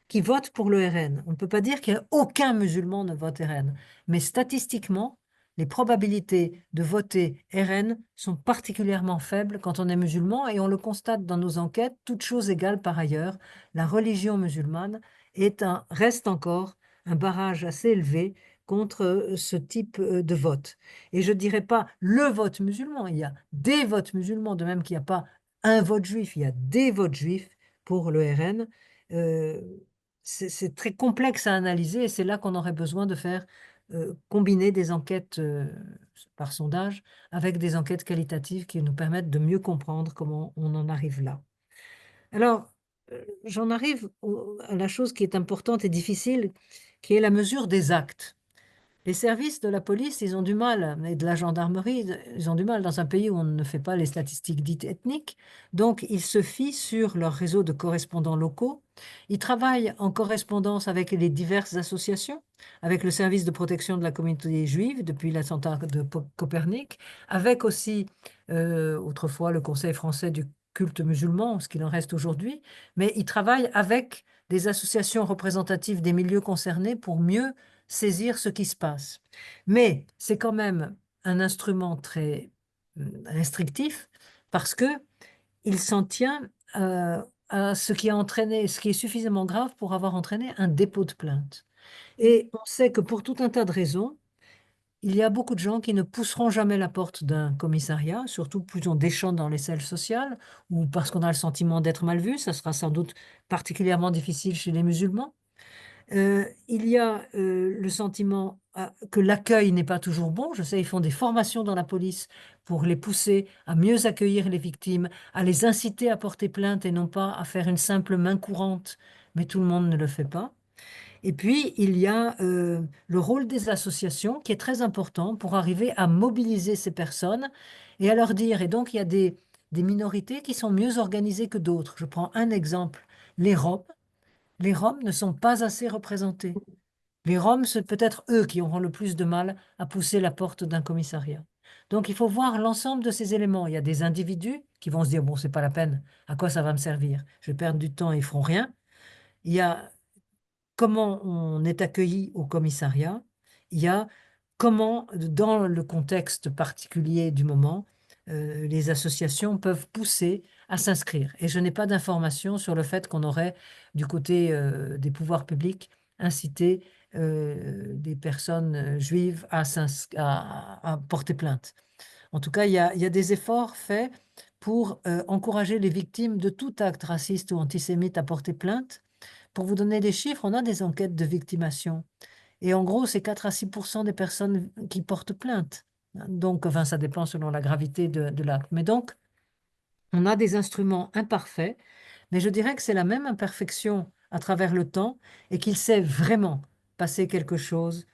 qui votent pour le RN. On ne peut pas dire qu'aucun musulman ne vote RN, mais statistiquement, les probabilités de voter RN sont particulièrement faibles quand on est musulman et on le constate dans nos enquêtes, toutes choses égales par ailleurs, la religion musulmane reste encore un barrage assez élevé contre ce type de vote. Et je ne dirais pas le vote musulman, il y a des votes musulmans, de même qu'il n'y a pas un vote juif, il y a des votes juifs pour le RN. Euh, c'est très complexe à analyser et c'est là qu'on aurait besoin de faire combiner des enquêtes par sondage avec des enquêtes qualitatives qui nous permettent de mieux comprendre comment on en arrive là. Alors, j'en arrive à la chose qui est importante et difficile, qui est la mesure des actes. Les services de la police, ils ont du mal, et de la gendarmerie, ils ont du mal dans un pays où on ne fait pas les statistiques dites ethniques. Donc, ils se fient sur leur réseau de correspondants locaux. Ils travaillent en correspondance avec les diverses associations, avec le service de protection de la communauté juive depuis l'attentat de Copernic, avec aussi autrefois le Conseil français du culte musulman, ce qu'il en reste aujourd'hui, mais ils travaillent avec des associations représentatives des milieux concernés pour mieux saisir ce qui se passe. Mais c'est quand même un instrument très restrictif parce que il s'en tient à ce qui a entraîné, ce qui est suffisamment grave pour avoir entraîné un dépôt de plainte. Et on sait que pour tout un tas de raisons, il y a beaucoup de gens qui ne pousseront jamais la porte d'un commissariat, surtout plus on déchante dans les selles sociales ou parce qu'on a le sentiment d'être mal vu. Ça sera sans doute particulièrement difficile chez les musulmans. Il y a le sentiment que l'accueil n'est pas toujours bon. Je sais, ils font des formations dans la police pour les pousser à mieux accueillir les victimes, à les inciter à porter plainte et non pas à faire une simple main courante, mais tout le monde ne le fait pas. Et puis, il y a le rôle des associations qui est très important pour arriver à mobiliser ces personnes et à leur dire, et donc il y a des minorités qui sont mieux organisées que d'autres. Je prends un exemple, les Roms. Les Roms ne sont pas assez représentés. Les Roms, c'est peut-être eux qui auront le plus de mal à pousser la porte d'un commissariat. Donc il faut voir l'ensemble de ces éléments. Il y a des individus qui vont se dire, bon, c'est pas la peine, à quoi ça va me servir? Je vais perdre du temps, ils feront rien. Il y a comment on est accueilli au commissariat. Il y a comment, dans le contexte particulier du moment, les associations peuvent pousser à s'inscrire. Et je n'ai pas d'informations sur le fait qu'on aurait, du côté des pouvoirs publics, incité des personnes juives à porter plainte. En tout cas, il y a des efforts faits pour encourager les victimes de tout acte raciste ou antisémite à porter plainte. Pour vous donner des chiffres, on a des enquêtes de victimation. Et en gros, c'est 4 à 6% des personnes qui portent plainte. Donc, enfin, ça dépend selon la gravité de l'acte. Mais donc, on a des instruments imparfaits, mais je dirais que c'est la même imperfection à travers le temps et qu'il s'est vraiment passé quelque chose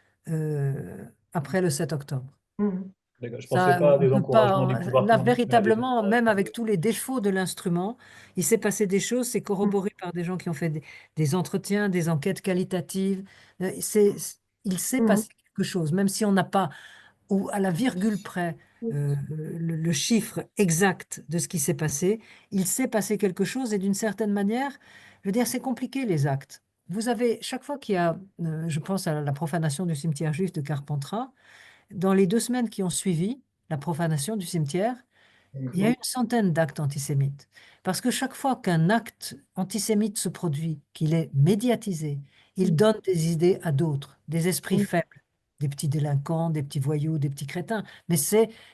après le 7 octobre. D'accord. Je ne pensais Ça, pas à on des peut encouragements du pas, pouvoir là, public, mais à des véritablement, même avec encouragements. tous les défauts de l'instrument, il s'est passé des choses, c'est corroboré par des gens qui ont fait des entretiens, des enquêtes qualitatives. Il s'est passé quelque chose, même si on n'a pas, ou à la virgule près, le chiffre exact de ce qui s'est passé, il s'est passé quelque chose et d'une certaine manière, je veux dire, c'est compliqué les actes. Vous avez, chaque fois qu'il y a, je pense à la profanation du cimetière juif de Carpentras, dans les 2 semaines qui ont suivi la profanation du cimetière, Il y a une centaine d'actes antisémites. Parce que chaque fois qu'un acte antisémite se produit, qu'il est médiatisé, il donne des idées à d'autres, des esprits faibles, des petits délinquants, des petits voyous, des petits crétins. Mais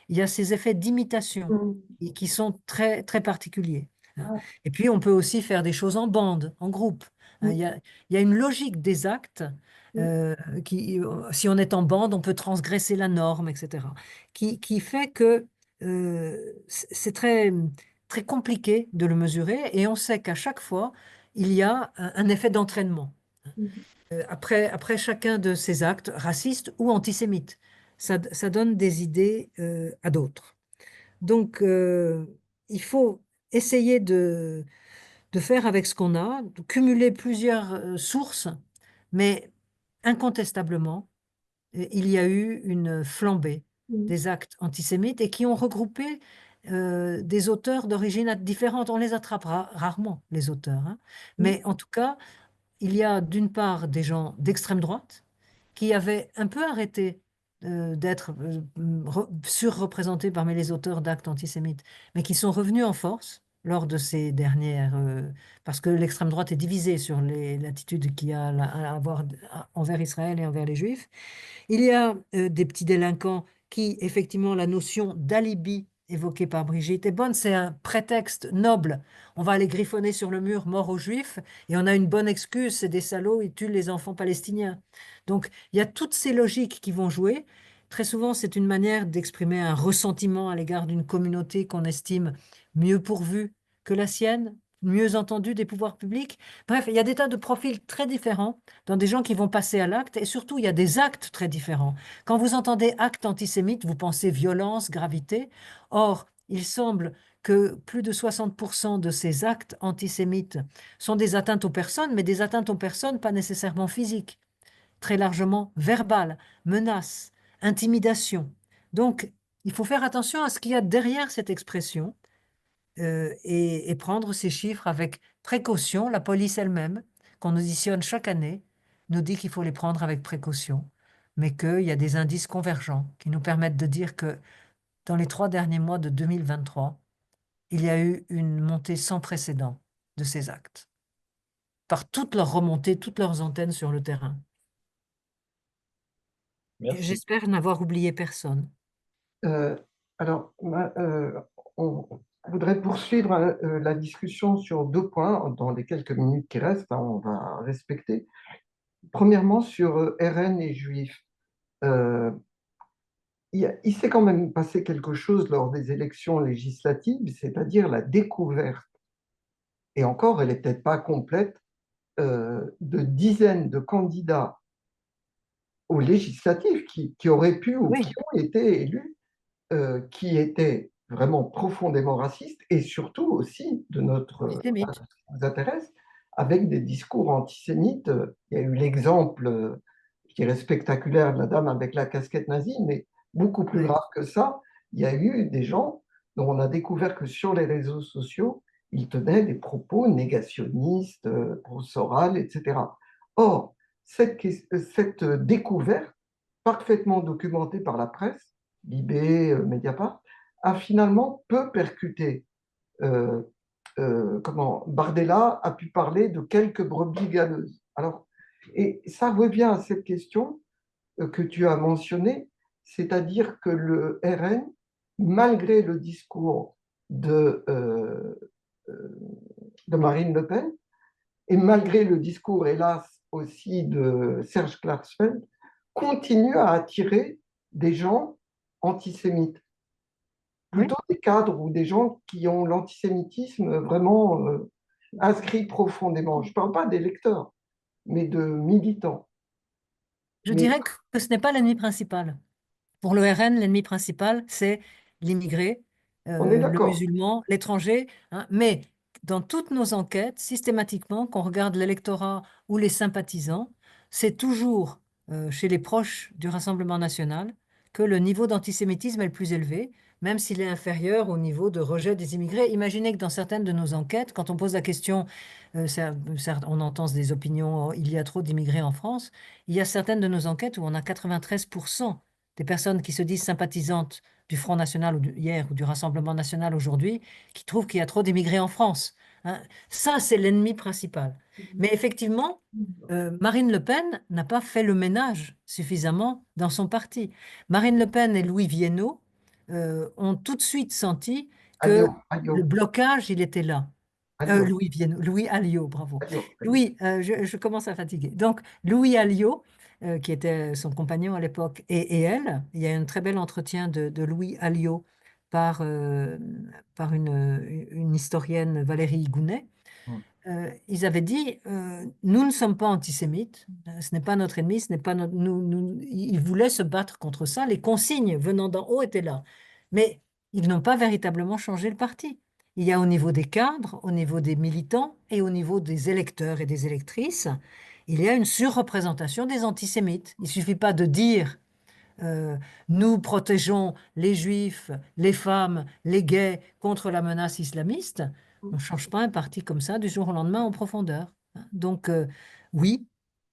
il y a ces effets d'imitation qui sont très, très particuliers, hein. Et puis, on peut aussi faire des choses en bande, en groupe, hein. Il y a une logique des actes si on est en bande, on peut transgresser la norme, etc., qui fait que c'est très, très compliqué de le mesurer et on sait qu'à chaque fois, il y a un effet d'entraînement après chacun de ces actes, racistes ou antisémites. Ça donne des idées à d'autres. Donc, il faut essayer de faire avec ce qu'on a, de cumuler plusieurs sources, mais incontestablement, il y a eu une flambée des actes antisémites et qui ont regroupé des auteurs d'origine différente. On les attrape rarement, les auteurs, hein. Mais en tout cas, il y a d'une part des gens d'extrême droite qui avaient un peu arrêté d'être surreprésentés parmi les auteurs d'actes antisémites, mais qui sont revenus en force lors de ces dernières, parce que l'extrême droite est divisée sur l'attitude qu'il y a à avoir envers Israël et envers les Juifs. Il y a des petits délinquants qui, effectivement, la notion d'alibi évoquée par Brigitte est bonne, c'est un prétexte noble. On va aller griffonner sur le mur mort aux Juifs et on a une bonne excuse, c'est des salauds, ils tuent les enfants palestiniens. Donc il y a toutes ces logiques qui vont jouer. Très souvent, c'est une manière d'exprimer un ressentiment à l'égard d'une communauté qu'on estime mieux pourvue que la sienne, mieux entendue des pouvoirs publics. Bref, il y a des tas de profils très différents dans des gens qui vont passer à l'acte, et surtout, il y a des actes très différents. Quand vous entendez acte antisémite, vous pensez violence, gravité. Or, il semble que plus de 60% de ces actes antisémites sont des atteintes aux personnes, mais des atteintes aux personnes pas nécessairement physiques, très largement verbales, menaces, intimidations. Donc, il faut faire attention à ce qu'il y a derrière cette expression et prendre ces chiffres avec précaution. La police elle-même, qu'on auditionne chaque année, nous dit qu'il faut les prendre avec précaution, mais qu'il y a des indices convergents qui nous permettent de dire que dans les 3 derniers mois de 2023, il y a eu une montée sans précédent de ces actes, par toutes leurs remontées, toutes leurs antennes sur le terrain. Merci. J'espère n'avoir oublié personne. Alors, on voudrait poursuivre la discussion sur 2 points dans les quelques minutes qui restent, hein, on va respecter. Premièrement, sur RN et Juifs. Il s'est quand même passé quelque chose lors des élections législatives, c'est-à-dire la découverte, et encore, elle n'est peut-être pas complète, de dizaines de candidats aux législatives qui auraient pu ou qui ont été élus, qui étaient vraiment profondément racistes et surtout aussi, de notre, ce qui nous intéresse, avec des discours antisémites. Il y a eu l'exemple, je dirais, spectaculaire de la dame avec la casquette nazie, mais beaucoup plus grave que ça, il y a eu des gens dont on a découvert que sur les réseaux sociaux, ils tenaient des propos négationnistes, pro-Soral, etc. Or, cette découverte, parfaitement documentée par la presse, Libé, Mediapart, a finalement peu percuté. Bardella a pu parler de quelques brebis galeuses. Alors, et ça revient à cette question que tu as mentionnée, c'est-à-dire que le RN, malgré le discours de Marine Le Pen, et malgré le discours, hélas, aussi de Serge Klarsfeld, continue à attirer des gens antisémites. Plutôt des cadres ou des gens qui ont l'antisémitisme vraiment inscrit profondément. Je ne parle pas des lecteurs, mais de militants. Je dirais que ce n'est pas l'ennemi principal. Pour le RN, l'ennemi principal, c'est l'immigré, le musulman, l'étranger, hein. Mais dans toutes nos enquêtes, systématiquement, qu'on regarde l'électorat ou les sympathisants, c'est toujours chez les proches du Rassemblement national que le niveau d'antisémitisme est le plus élevé, même s'il est inférieur au niveau de rejet des immigrés. Imaginez que dans certaines de nos enquêtes, quand on pose la question, on entend des opinions, il y a trop d'immigrés en France, il y a certaines de nos enquêtes où on a 93% des personnes qui se disent sympathisantes du Front National hier ou du Rassemblement National aujourd'hui qui trouvent qu'il y a trop d'immigrés en France. Hein. Ça, c'est l'ennemi principal. Mais effectivement, Marine Le Pen n'a pas fait le ménage suffisamment dans son parti. Marine Le Pen et Louis Viennot ont tout de suite senti que le blocage, il était là. Louis Viennot, Louis Alliot, bravo. Louis, je commence à fatiguer. Donc, Louis Alliot, qui était son compagnon à l'époque, et elle, il y a un très bel entretien de Louis Alliot par une historienne, Valérie Gounet. Ils avaient dit, nous ne sommes pas antisémites, ce n'est pas notre ennemi, ce n'est pas notre, ils voulaient se battre contre ça, les consignes venant d'en haut étaient là. Mais ils n'ont pas véritablement changé le parti. Il y a au niveau des cadres, au niveau des militants et au niveau des électeurs et des électrices, il y a une surreprésentation des antisémites. Il ne suffit pas de dire nous protégeons les juifs, les femmes, les gays contre la menace islamiste. On ne change pas un parti comme ça du jour au lendemain en profondeur. Donc oui,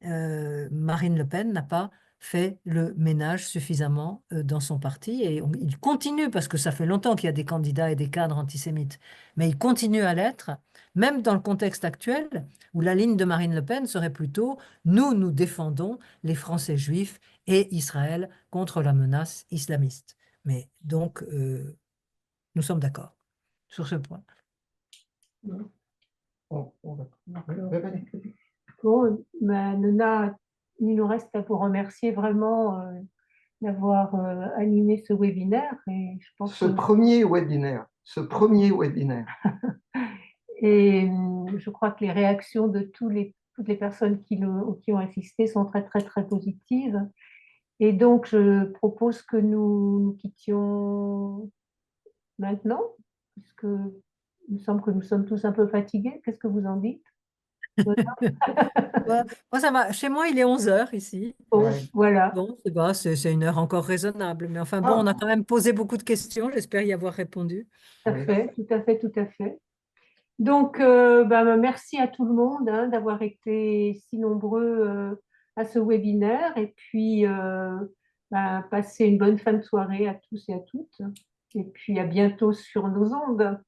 Marine Le Pen n'a pas fait le ménage suffisamment dans son parti et il continue, parce que ça fait longtemps qu'il y a des candidats et des cadres antisémites, mais il continue à l'être, même dans le contexte actuel où la ligne de Marine Le Pen serait plutôt nous défendons les Français juifs et Israël contre la menace islamiste. Mais donc, nous sommes d'accord sur ce point. Bon, Nona, il nous reste à vous remercier vraiment d'avoir animé ce webinaire. Et je pense premier webinaire. Et je crois que les réactions de toutes les personnes qui ont assisté sont très, très, très positives. Et donc, je propose que nous quittions maintenant, puisque il me semble que nous sommes tous un peu fatigués. Qu'est-ce que vous en dites? Moi, ça va. Chez moi, il est 11h ici. Bon, voilà. Bon, c'est une heure encore raisonnable. Mais enfin, bon, on a quand même posé beaucoup de questions. J'espère y avoir répondu. Tout à fait, tout à fait, tout à fait. Donc, merci à tout le monde d'avoir été si nombreux à ce webinaire. Et puis, passez une bonne fin de soirée à tous et à toutes. Et puis, à bientôt sur nos ondes.